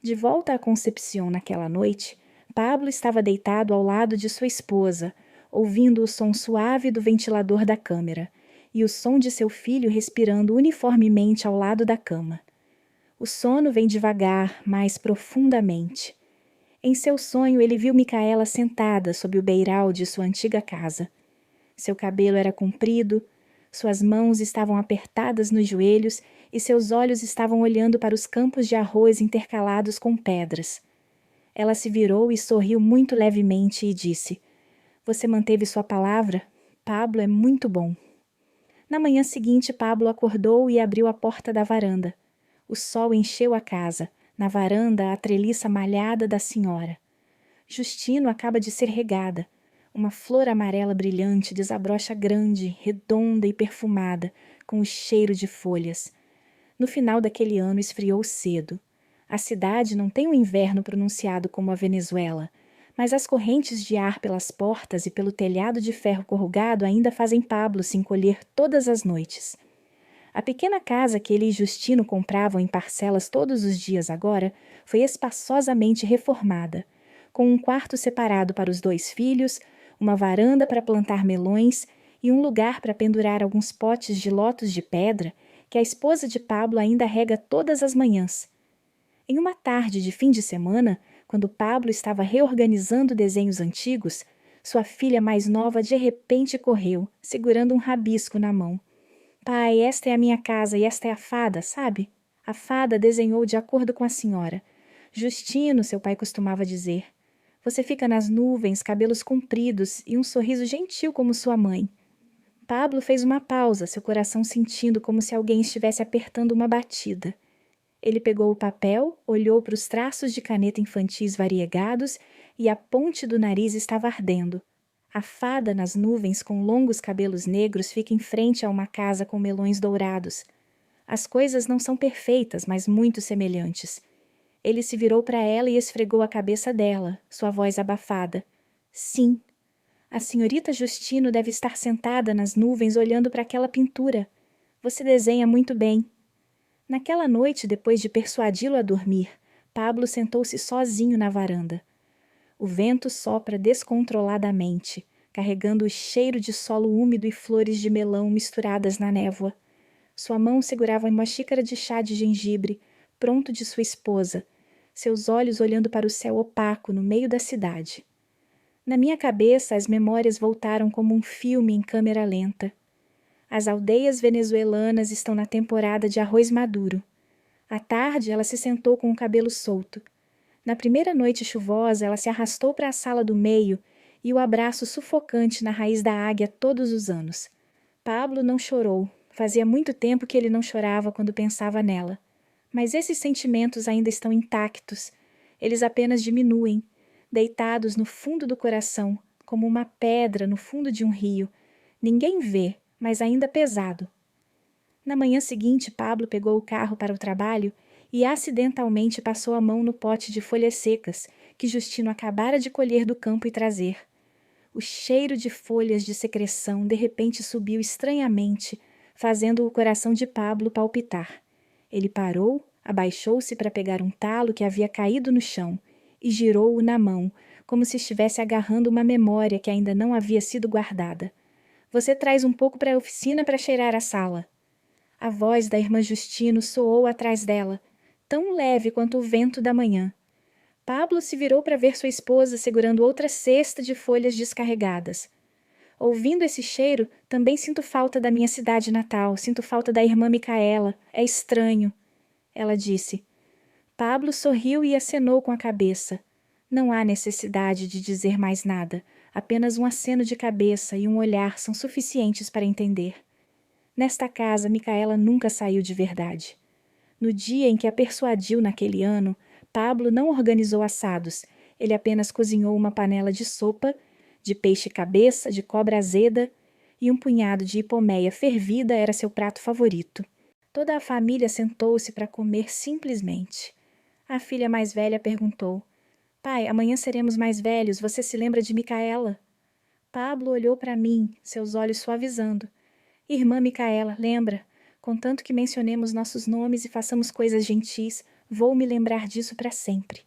De volta à Concepción naquela noite, Pablo estava deitado ao lado de sua esposa, ouvindo o som suave do ventilador da câmera, e o som de seu filho respirando uniformemente ao lado da cama. O sono vem devagar, mais profundamente. Em seu sonho, ele viu Micaela sentada sob o beiral de sua antiga casa. Seu cabelo era comprido, suas mãos estavam apertadas nos joelhos e seus olhos estavam olhando para os campos de arroz intercalados com pedras. Ela se virou e sorriu muito levemente e disse: "Você manteve sua palavra? Pablo é muito bom." Na manhã seguinte, Pablo acordou e abriu a porta da varanda. O sol encheu a casa, na varanda a treliça malhada da senhora. Justino acaba de ser regada. Uma flor amarela brilhante desabrocha grande, redonda e perfumada, com o cheiro de folhas. No final daquele ano esfriou cedo. A cidade não tem um inverno pronunciado como a Venezuela, mas as correntes de ar pelas portas e pelo telhado de ferro corrugado ainda fazem Pablo se encolher todas as noites. A pequena casa que ele e Justino compravam em parcelas todos os dias agora foi espaçosamente reformada, com um quarto separado para os 2 filhos, uma varanda para plantar melões e um lugar para pendurar alguns potes de lótus de pedra que a esposa de Pablo ainda rega todas as manhãs. Em uma tarde de fim de semana, quando Pablo estava reorganizando desenhos antigos, sua filha mais nova de repente correu, segurando um rabisco na mão. "Pai, esta é a minha casa e esta é a fada, sabe? A fada desenhou de acordo com a senhora. Justino, seu pai costumava dizer. Você fica nas nuvens, cabelos compridos e um sorriso gentil como sua mãe." Pablo fez uma pausa, seu coração sentindo como se alguém estivesse apertando uma batida. Ele pegou o papel, olhou para os traços de caneta infantis variegados e a ponte do nariz estava ardendo. A fada nas nuvens com longos cabelos negros fica em frente a uma casa com melões dourados. As coisas não são perfeitas, mas muito semelhantes. Ele se virou para ela e esfregou a cabeça dela, sua voz abafada. "Sim. A senhorita Justino deve estar sentada nas nuvens olhando para aquela pintura. Você desenha muito bem." Naquela noite, depois de persuadi-lo a dormir, Pablo sentou-se sozinho na varanda. O vento sopra descontroladamente, carregando o cheiro de solo úmido e flores de melão misturadas na névoa. Sua mão segurava uma xícara de chá de gengibre, pronto de sua esposa, seus olhos olhando para o céu opaco no meio da cidade. Na minha cabeça, as memórias voltaram como um filme em câmera lenta. As aldeias venezuelanas estão na temporada de arroz maduro. À tarde, ela se sentou com o cabelo solto. Na primeira noite chuvosa, ela se arrastou para a sala do meio e o abraço sufocante na raiz da águia todos os anos. Pablo não chorou. Fazia muito tempo que ele não chorava quando pensava nela. Mas esses sentimentos ainda estão intactos. Eles apenas diminuem, deitados no fundo do coração, como uma pedra no fundo de um rio. Ninguém vê, mas ainda pesado. Na manhã seguinte, Pablo pegou o carro para o trabalho e acidentalmente passou a mão no pote de folhas secas que Justino acabara de colher do campo e trazer. O cheiro de folhas de secreção de repente subiu estranhamente, fazendo o coração de Pablo palpitar. Ele parou, abaixou-se para pegar um talo que havia caído no chão e girou-o na mão, como se estivesse agarrando uma memória que ainda não havia sido guardada. "Você traz um pouco para a oficina para cheirar a sala." A voz da irmã Justino soou atrás dela, tão leve quanto o vento da manhã. Pablo se virou para ver sua esposa segurando outra cesta de folhas descarregadas. "Ouvindo esse cheiro, também sinto falta da minha cidade natal, sinto falta da irmã Micaela. É estranho." Ela disse. Pablo sorriu e acenou com a cabeça. Não há necessidade de dizer mais nada. Apenas um aceno de cabeça e um olhar são suficientes para entender. Nesta casa, Micaela nunca saiu de verdade. No dia em que a persuadiu naquele ano, Pablo não organizou assados. Ele apenas cozinhou uma panela de sopa, de peixe-cabeça, de cobra azeda, e um punhado de hipomeia fervida era seu prato favorito. Toda a família sentou-se para comer simplesmente. A filha mais velha perguntou: "Pai, amanhã seremos mais velhos, você se lembra de Micaela?" Pablo olhou para mim, seus olhos suavizando. "Irmã Micaela, lembra? Contanto que mencionemos nossos nomes e façamos coisas gentis, vou me lembrar disso para sempre."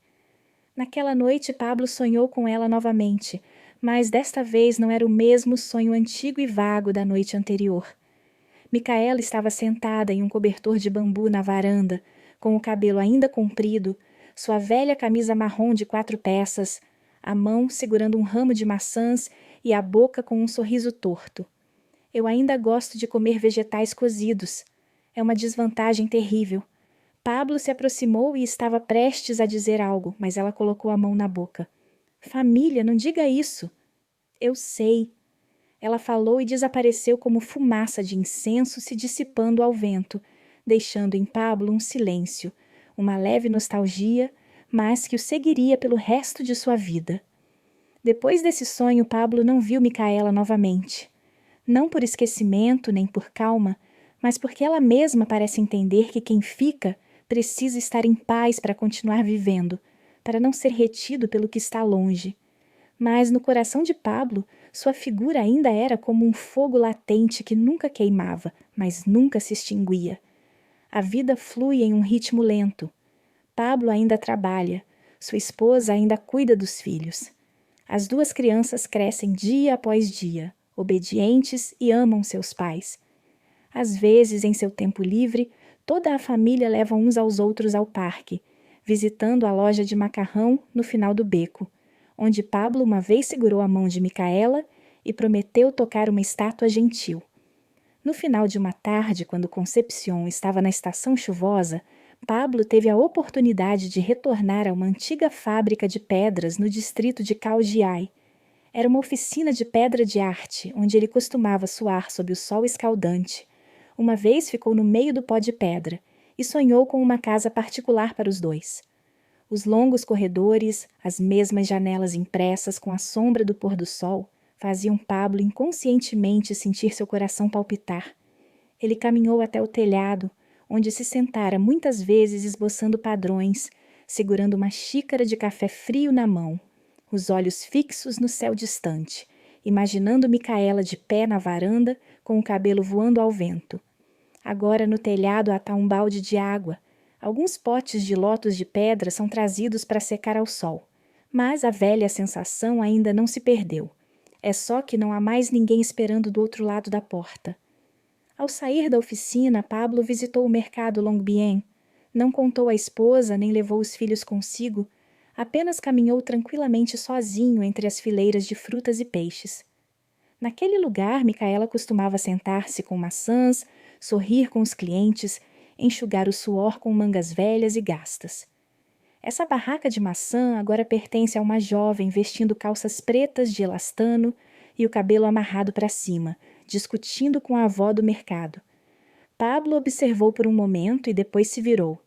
Naquela noite, Pablo sonhou com ela novamente, mas desta vez não era o mesmo sonho antigo e vago da noite anterior. Micaela estava sentada em um cobertor de bambu na varanda, com o cabelo ainda comprido, sua velha camisa marrom de 4 peças, a mão segurando um ramo de maçãs e a boca com um sorriso torto. Eu ainda gosto de comer vegetais cozidos. É uma desvantagem terrível. Pablo se aproximou e estava prestes a dizer algo, mas ela colocou a mão na boca. Família, não diga isso. Eu sei. Ela falou e desapareceu como fumaça de incenso se dissipando ao vento, deixando em Pablo um silêncio, uma leve nostalgia, mas que o seguiria pelo resto de sua vida. Depois desse sonho, Pablo não viu Micaela novamente. Não por esquecimento nem por calma, mas porque ela mesma parece entender que quem fica precisa estar em paz para continuar vivendo, para não ser retido pelo que está longe. Mas no coração de Pablo, sua figura ainda era como um fogo latente que nunca queimava, mas nunca se extinguia. A vida flui em um ritmo lento. Pablo ainda trabalha, sua esposa ainda cuida dos filhos. As 2 crianças crescem dia após dia, obedientes e amam seus pais. Às vezes, em seu tempo livre, toda a família leva uns aos outros ao parque, visitando a loja de macarrão no final do beco, onde Pablo uma vez segurou a mão de Micaela e prometeu tocar uma estátua gentil. No final de uma tarde, quando Concepción estava na estação chuvosa, Pablo teve a oportunidade de retornar a uma antiga fábrica de pedras no distrito de Caudiay. Era uma oficina de pedra de arte, onde ele costumava suar sob o sol escaldante. Uma vez ficou no meio do pó de pedra e sonhou com uma casa particular para os 2. Os longos corredores, as mesmas janelas impressas com a sombra do pôr do sol, faziam Pablo inconscientemente sentir seu coração palpitar. Ele caminhou até o telhado, onde se sentara muitas vezes esboçando padrões, segurando uma xícara de café frio na mão, os olhos fixos no céu distante, imaginando Micaela de pé na varanda, com o cabelo voando ao vento. Agora no telhado atá um balde de água. Alguns potes de lótus de pedra são trazidos para secar ao sol, mas a velha sensação ainda não se perdeu. É só que não há mais ninguém esperando do outro lado da porta. Ao sair da oficina, Pablo visitou o mercado Longbien. Não contou à esposa nem levou os filhos consigo, apenas caminhou tranquilamente sozinho entre as fileiras de frutas e peixes. Naquele lugar, Micaela costumava sentar-se com maçãs, sorrir com os clientes, enxugar o suor com mangas velhas e gastas. Essa barraca de maçã agora pertence a uma jovem vestindo calças pretas de elastano e o cabelo amarrado para cima, discutindo com a avó do mercado. Pablo observou por um momento e depois se virou.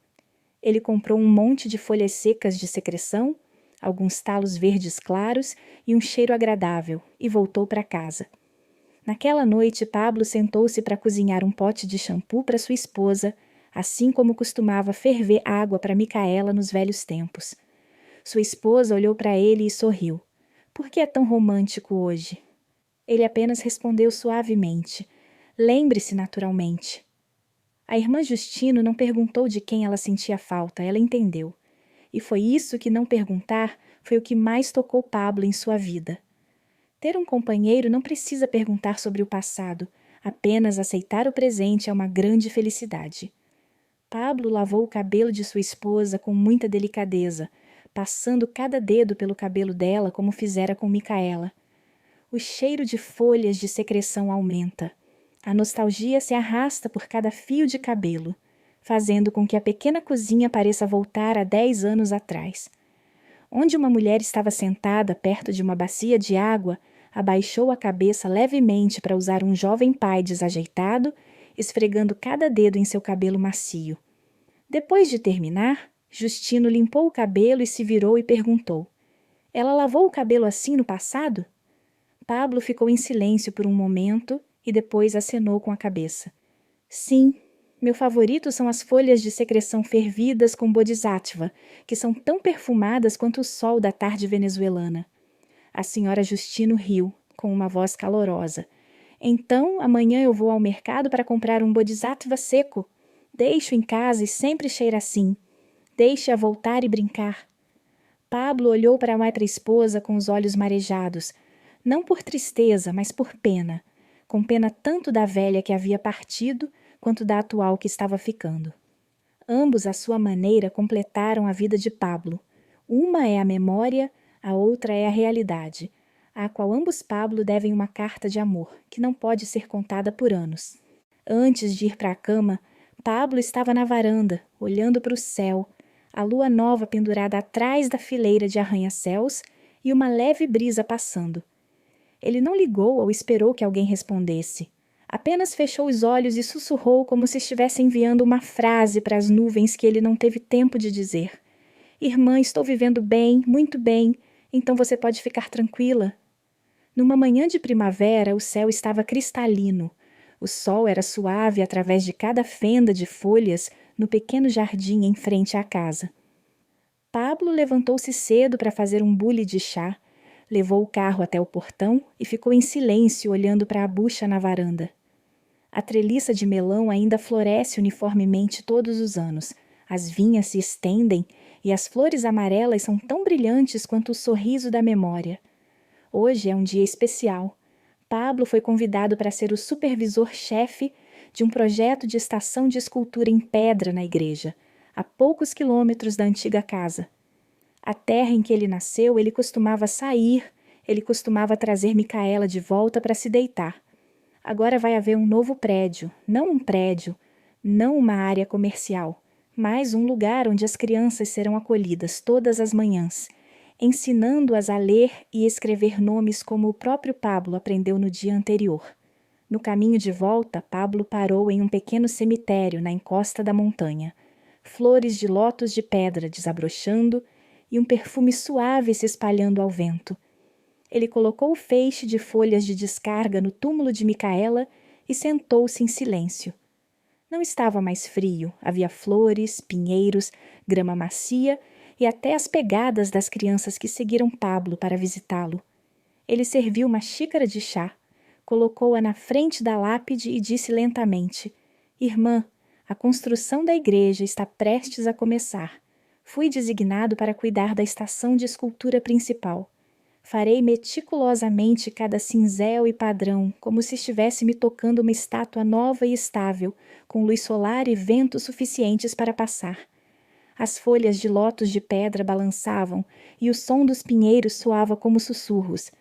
Ele comprou um monte de folhas secas de secreção, alguns talos verdes claros e um cheiro agradável, e voltou para casa. Naquela noite, Pablo sentou-se para cozinhar um pote de shampoo para sua esposa, assim como costumava ferver água para Micaela nos velhos tempos. Sua esposa olhou para ele e sorriu. Por que é tão romântico hoje? Ele apenas respondeu suavemente. Lembre-se naturalmente. A irmã Justino não perguntou de quem ela sentia falta, ela entendeu. E foi isso que não perguntar foi o que mais tocou Pablo em sua vida. Ter um companheiro não precisa perguntar sobre o passado, apenas aceitar o presente é uma grande felicidade. Pablo lavou o cabelo de sua esposa com muita delicadeza, passando cada dedo pelo cabelo dela como fizera com Micaela. O cheiro de folhas de secreção aumenta. A nostalgia se arrasta por cada fio de cabelo, fazendo com que a pequena cozinha pareça voltar a 10 anos atrás. Onde uma mulher estava sentada perto de uma bacia de água, abaixou a cabeça levemente para usar um jovem pai desajeitado, esfregando cada dedo em seu cabelo macio. Depois de terminar, Justino limpou o cabelo e se virou e perguntou: Ela lavou o cabelo assim no passado? Pablo ficou em silêncio por um momento e depois acenou com a cabeça. Sim, meu favorito são as folhas de secreção fervidas com bodhisattva, que são tão perfumadas quanto o sol da tarde venezuelana. A senhora Justino riu, com uma voz calorosa. Então, amanhã eu vou ao mercado para comprar um bodhisattva seco. Deixo em casa e sempre cheira assim. Deixe-a voltar e brincar. Pablo olhou para a mãe esposa com os olhos marejados, não por tristeza, mas por pena. com pena tanto da velha que havia partido, quanto da atual que estava ficando. Ambos, à sua maneira, completaram a vida de Pablo. Uma é a memória, a outra é a realidade, à qual ambos Pablo devem uma carta de amor, que não pode ser contada por anos. Antes de ir para a cama, Pablo estava na varanda, olhando para o céu, a lua nova pendurada atrás da fileira de arranha-céus e uma leve brisa passando. Ele não ligou ou esperou que alguém respondesse. Apenas fechou os olhos e sussurrou como se estivesse enviando uma frase para as nuvens que ele não teve tempo de dizer. Irmã, estou vivendo bem, muito bem, então você pode ficar tranquila. Numa manhã de primavera, o céu estava cristalino. O sol era suave através de cada fenda de folhas no pequeno jardim em frente à casa. Pablo levantou-se cedo para fazer um bule de chá, levou o carro até o portão e ficou em silêncio olhando para a bucha na varanda. A treliça de melão ainda floresce uniformemente todos os anos. As vinhas se estendem e as flores amarelas são tão brilhantes quanto o sorriso da memória. Hoje é um dia especial. Pablo foi convidado para ser o supervisor-chefe de um projeto de estação de escultura em pedra na igreja, a poucos quilômetros da antiga casa. A terra em que ele nasceu, ele costumava sair, ele costumava trazer Micaela de volta para se deitar. Agora vai haver um novo prédio, não uma área comercial, mas um lugar onde as crianças serão acolhidas todas as manhãs, ensinando-as a ler e escrever nomes como o próprio Pablo aprendeu no dia anterior. No caminho de volta, Pablo parou em um pequeno cemitério na encosta da montanha. Flores de lótus de pedra desabrochando e um perfume suave se espalhando ao vento. Ele colocou o feixe de folhas de descarga no túmulo de Micaela e sentou-se em silêncio. Não estava mais frio, havia flores, pinheiros, grama macia e até as pegadas das crianças que seguiram Pablo para visitá-lo. Ele serviu uma xícara de chá, colocou-a na frente da lápide e disse lentamente: Irmã, a construção da igreja está prestes a começar. Fui designado para cuidar da estação de escultura principal. Farei meticulosamente cada cinzel e padrão, como se estivesse me tocando uma estátua nova e estável, com luz solar e vento suficientes para passar. As folhas de lótus de pedra balançavam e o som dos pinheiros soava como sussurros.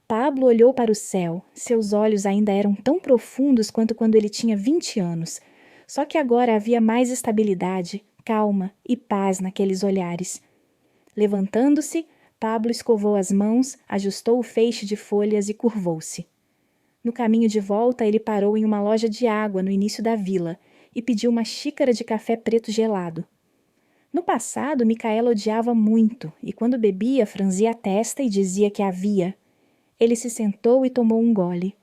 Pablo olhou para o céu. Seus olhos ainda eram tão profundos quanto quando ele tinha 20 anos. Só que agora havia mais estabilidade, calma e paz naqueles olhares. Levantando-se, Pablo escovou as mãos, ajustou o feixe de folhas e curvou-se. No caminho de volta, ele parou em uma loja de água no início da vila e pediu uma xícara de café preto gelado. No passado, Micaela odiava muito e, quando bebia, franzia a testa e dizia que havia. Ele se sentou e tomou um gole.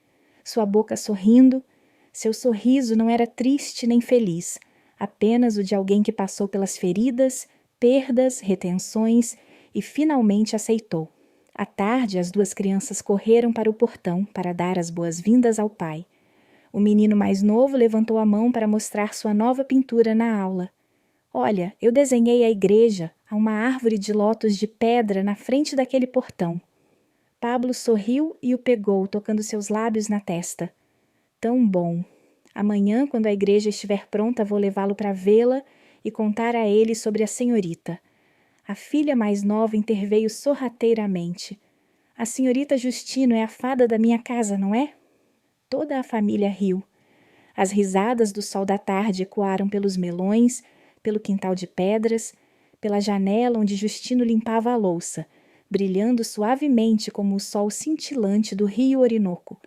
Sua boca sorrindo, seu sorriso não era triste nem feliz, apenas o de alguém que passou pelas feridas, perdas, retenções e finalmente aceitou. À tarde, as duas crianças correram para o portão para dar as boas-vindas ao pai. O menino mais novo levantou a mão para mostrar sua nova pintura na aula. Olha, eu desenhei a igreja, há uma árvore de lótus de pedra na frente daquele portão. Pablo sorriu e o pegou, tocando seus lábios na testa. Tão bom. Amanhã, quando a igreja estiver pronta, vou levá-lo para vê-la e contar a ele sobre a senhorita. A filha mais nova interveio sorrateiramente. A senhorita Justino é a fada da minha casa, não é? Toda a família riu. As risadas do sol da tarde ecoaram pelos melões, pelo quintal de pedras, pela janela onde Justino limpava a louça, brilhando suavemente como o sol cintilante do rio Orinoco.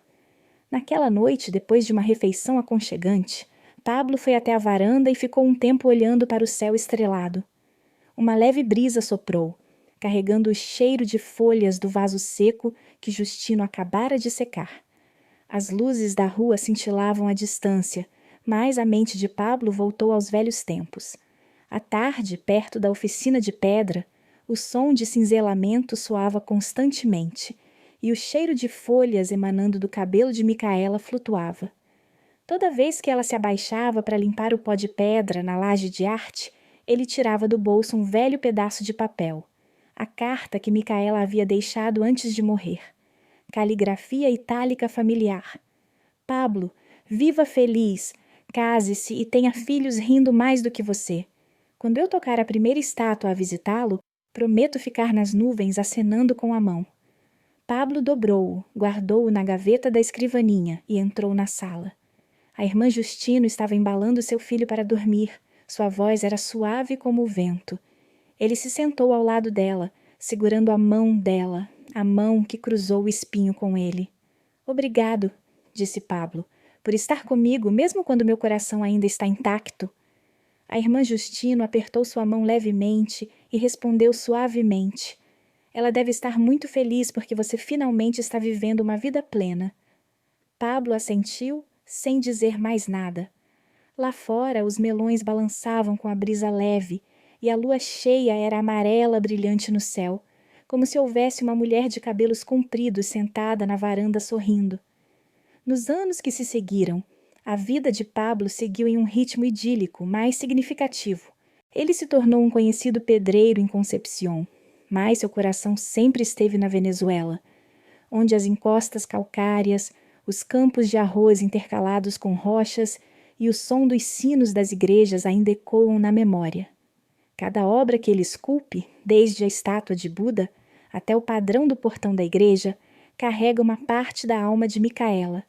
Naquela noite, depois de uma refeição aconchegante, Pablo foi até a varanda e ficou um tempo olhando para o céu estrelado. Uma leve brisa soprou, carregando o cheiro de folhas do vaso seco que Justino acabara de secar. As luzes da rua cintilavam à distância, mas a mente de Pablo voltou aos velhos tempos. À tarde, perto da oficina de pedra, o som de cinzelamento soava constantemente, e o cheiro de folhas emanando do cabelo de Micaela flutuava. Toda vez que ela se abaixava para limpar o pó de pedra na laje de arte, ele tirava do bolso um velho pedaço de papel, a carta que Micaela havia deixado antes de morrer. Caligrafia itálica familiar. Pablo, viva feliz, case-se e tenha filhos rindo mais do que você. Quando eu tocar a primeira estátua a visitá-lo, prometo ficar nas nuvens acenando com a mão. Pablo dobrou-o, guardou-o na gaveta da escrivaninha e entrou na sala. A irmã Justino estava embalando seu filho para dormir. Sua voz era suave como o vento. Ele se sentou ao lado dela, segurando a mão dela, a mão que cruzou o espinho com ele. Obrigado, disse Pablo, por estar comigo mesmo quando meu coração ainda está intacto. A irmã Justino apertou sua mão levemente e respondeu suavemente. Ela deve estar muito feliz porque você finalmente está vivendo uma vida plena. Pablo assentiu, sem dizer mais nada. Lá fora, os melões balançavam com a brisa leve e a lua cheia era amarela brilhante no céu, como se houvesse uma mulher de cabelos compridos sentada na varanda sorrindo. Nos anos que se seguiram, a vida de Pablo seguiu em um ritmo idílico, mais significativo. Ele se tornou um conhecido pedreiro em Concepción, mas seu coração sempre esteve na Venezuela, onde as encostas calcárias, os campos de arroz intercalados com rochas e o som dos sinos das igrejas ainda ecoam na memória. Cada obra que ele esculpe, desde a estátua de Buda até o padrão do portão da igreja, carrega uma parte da alma de Micaela.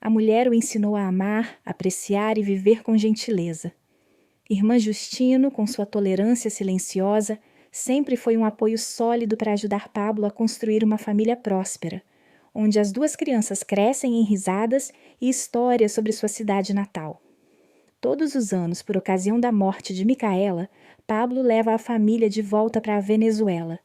A mulher o ensinou a amar, apreciar e viver com gentileza. Irmã Justino, com sua tolerância silenciosa, sempre foi um apoio sólido para ajudar Pablo a construir uma família próspera, onde as duas crianças crescem em risadas e histórias sobre sua cidade natal. Todos os anos, por ocasião da morte de Micaela, Pablo leva a família de volta para a Venezuela.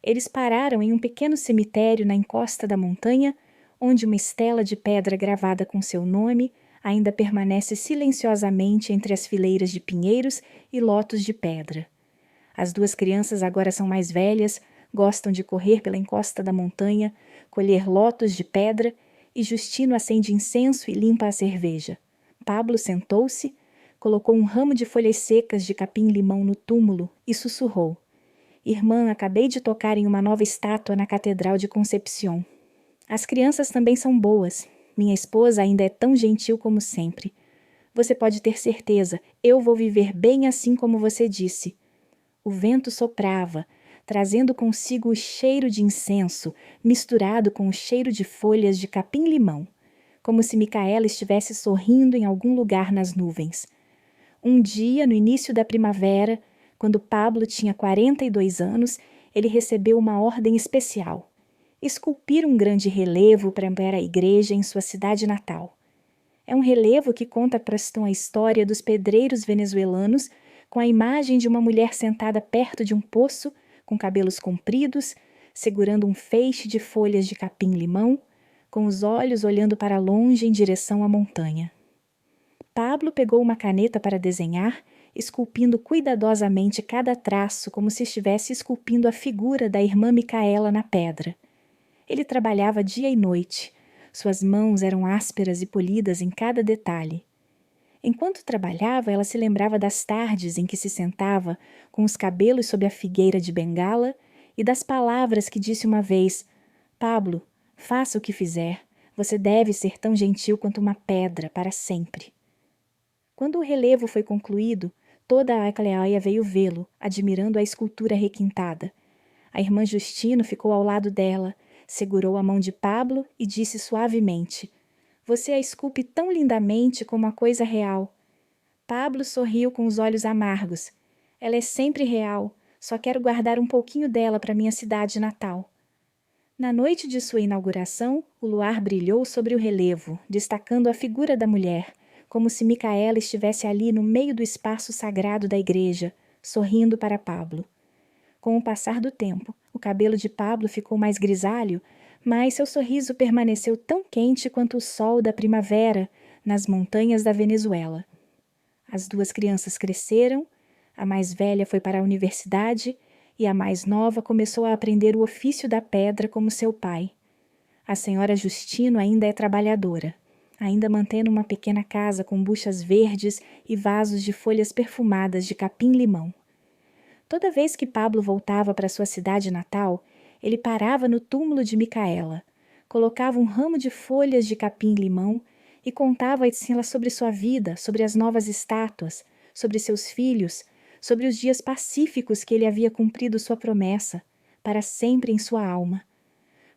Eles pararam em um pequeno cemitério na encosta da montanha, onde uma estela de pedra gravada com seu nome ainda permanece silenciosamente entre as fileiras de pinheiros e lotos de pedra. As duas crianças agora são mais velhas, gostam de correr pela encosta da montanha, colher lotos de pedra, e Justino acende incenso e limpa a cerveja. Pablo sentou-se, colocou um ramo de folhas secas de capim-limão no túmulo e sussurrou. Irmã, acabei de tocar em uma nova estátua na Catedral de Concepción. As crianças também são boas. Minha esposa ainda é tão gentil como sempre. Você pode ter certeza, eu vou viver bem assim como você disse. O vento soprava, trazendo consigo o cheiro de incenso, misturado com o cheiro de folhas de capim-limão, como se Micaela estivesse sorrindo em algum lugar nas nuvens. Um dia, no início da primavera, quando Pablo tinha 42 anos, ele recebeu uma ordem especial: esculpir um grande relevo para a igreja em sua cidade natal. É um relevo que conta a história dos pedreiros venezuelanos com a imagem de uma mulher sentada perto de um poço, com cabelos compridos, segurando um feixe de folhas de capim-limão, com os olhos olhando para longe em direção à montanha. Pablo pegou uma caneta para desenhar, esculpindo cuidadosamente cada traço como se estivesse esculpindo a figura da irmã Micaela na pedra. Ele trabalhava dia e noite. Suas mãos eram ásperas e polidas em cada detalhe. Enquanto trabalhava, ela se lembrava das tardes em que se sentava, com os cabelos sob a figueira de bengala, e das palavras que disse uma vez: Pablo, faça o que fizer, você deve ser tão gentil quanto uma pedra para sempre. Quando o relevo foi concluído, toda a aldeia veio vê-lo, admirando a escultura requintada. A irmã Justino ficou ao lado dela, segurou a mão de Pablo e disse suavemente: Você a esculpe tão lindamente como a coisa real. Pablo sorriu com os olhos amargos. Ela é sempre real, só quero guardar um pouquinho dela para minha cidade natal. Na noite de sua inauguração, o luar brilhou sobre o relevo, destacando a figura da mulher, como se Micaela estivesse ali no meio do espaço sagrado da igreja, sorrindo para Pablo. Com o passar do tempo, o cabelo de Pablo ficou mais grisalho, mas seu sorriso permaneceu tão quente quanto o sol da primavera nas montanhas da Venezuela. As duas crianças cresceram, a mais velha foi para a universidade e a mais nova começou a aprender o ofício da pedra como seu pai. A senhora Justino ainda é trabalhadora, ainda mantendo uma pequena casa com buchas verdes e vasos de folhas perfumadas de capim-limão. Toda vez que Pablo voltava para sua cidade natal, ele parava no túmulo de Micaela, colocava um ramo de folhas de capim-limão e contava ela sobre sua vida, sobre as novas estátuas, sobre seus filhos, sobre os dias pacíficos que ele havia cumprido sua promessa, para sempre em sua alma.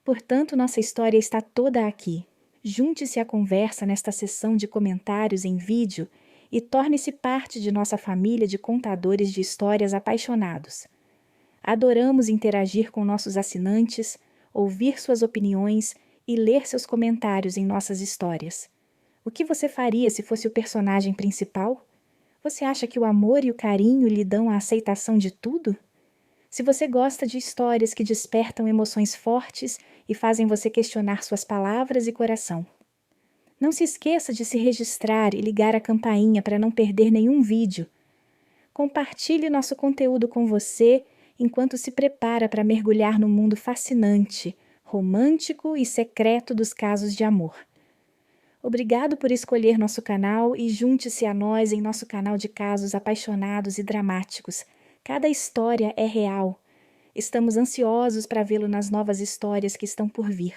Portanto, nossa história está toda aqui. Junte-se à conversa nesta sessão de comentários em vídeo e torne-se parte de nossa família de contadores de histórias apaixonados. Adoramos interagir com nossos assinantes, ouvir suas opiniões e ler seus comentários em nossas histórias. O que você faria se fosse o personagem principal? Você acha que o amor e o carinho lhe dão a aceitação de tudo? Se você gosta de histórias que despertam emoções fortes e fazem você questionar suas palavras e coração, não se esqueça de se registrar e ligar a campainha para não perder nenhum vídeo. Compartilhe nosso conteúdo com você enquanto se prepara para mergulhar no mundo fascinante, romântico e secreto dos casos de amor. Obrigado por escolher nosso canal e junte-se a nós em nosso canal de casos apaixonados e dramáticos. Cada história é real. Estamos ansiosos para vê-lo nas novas histórias que estão por vir.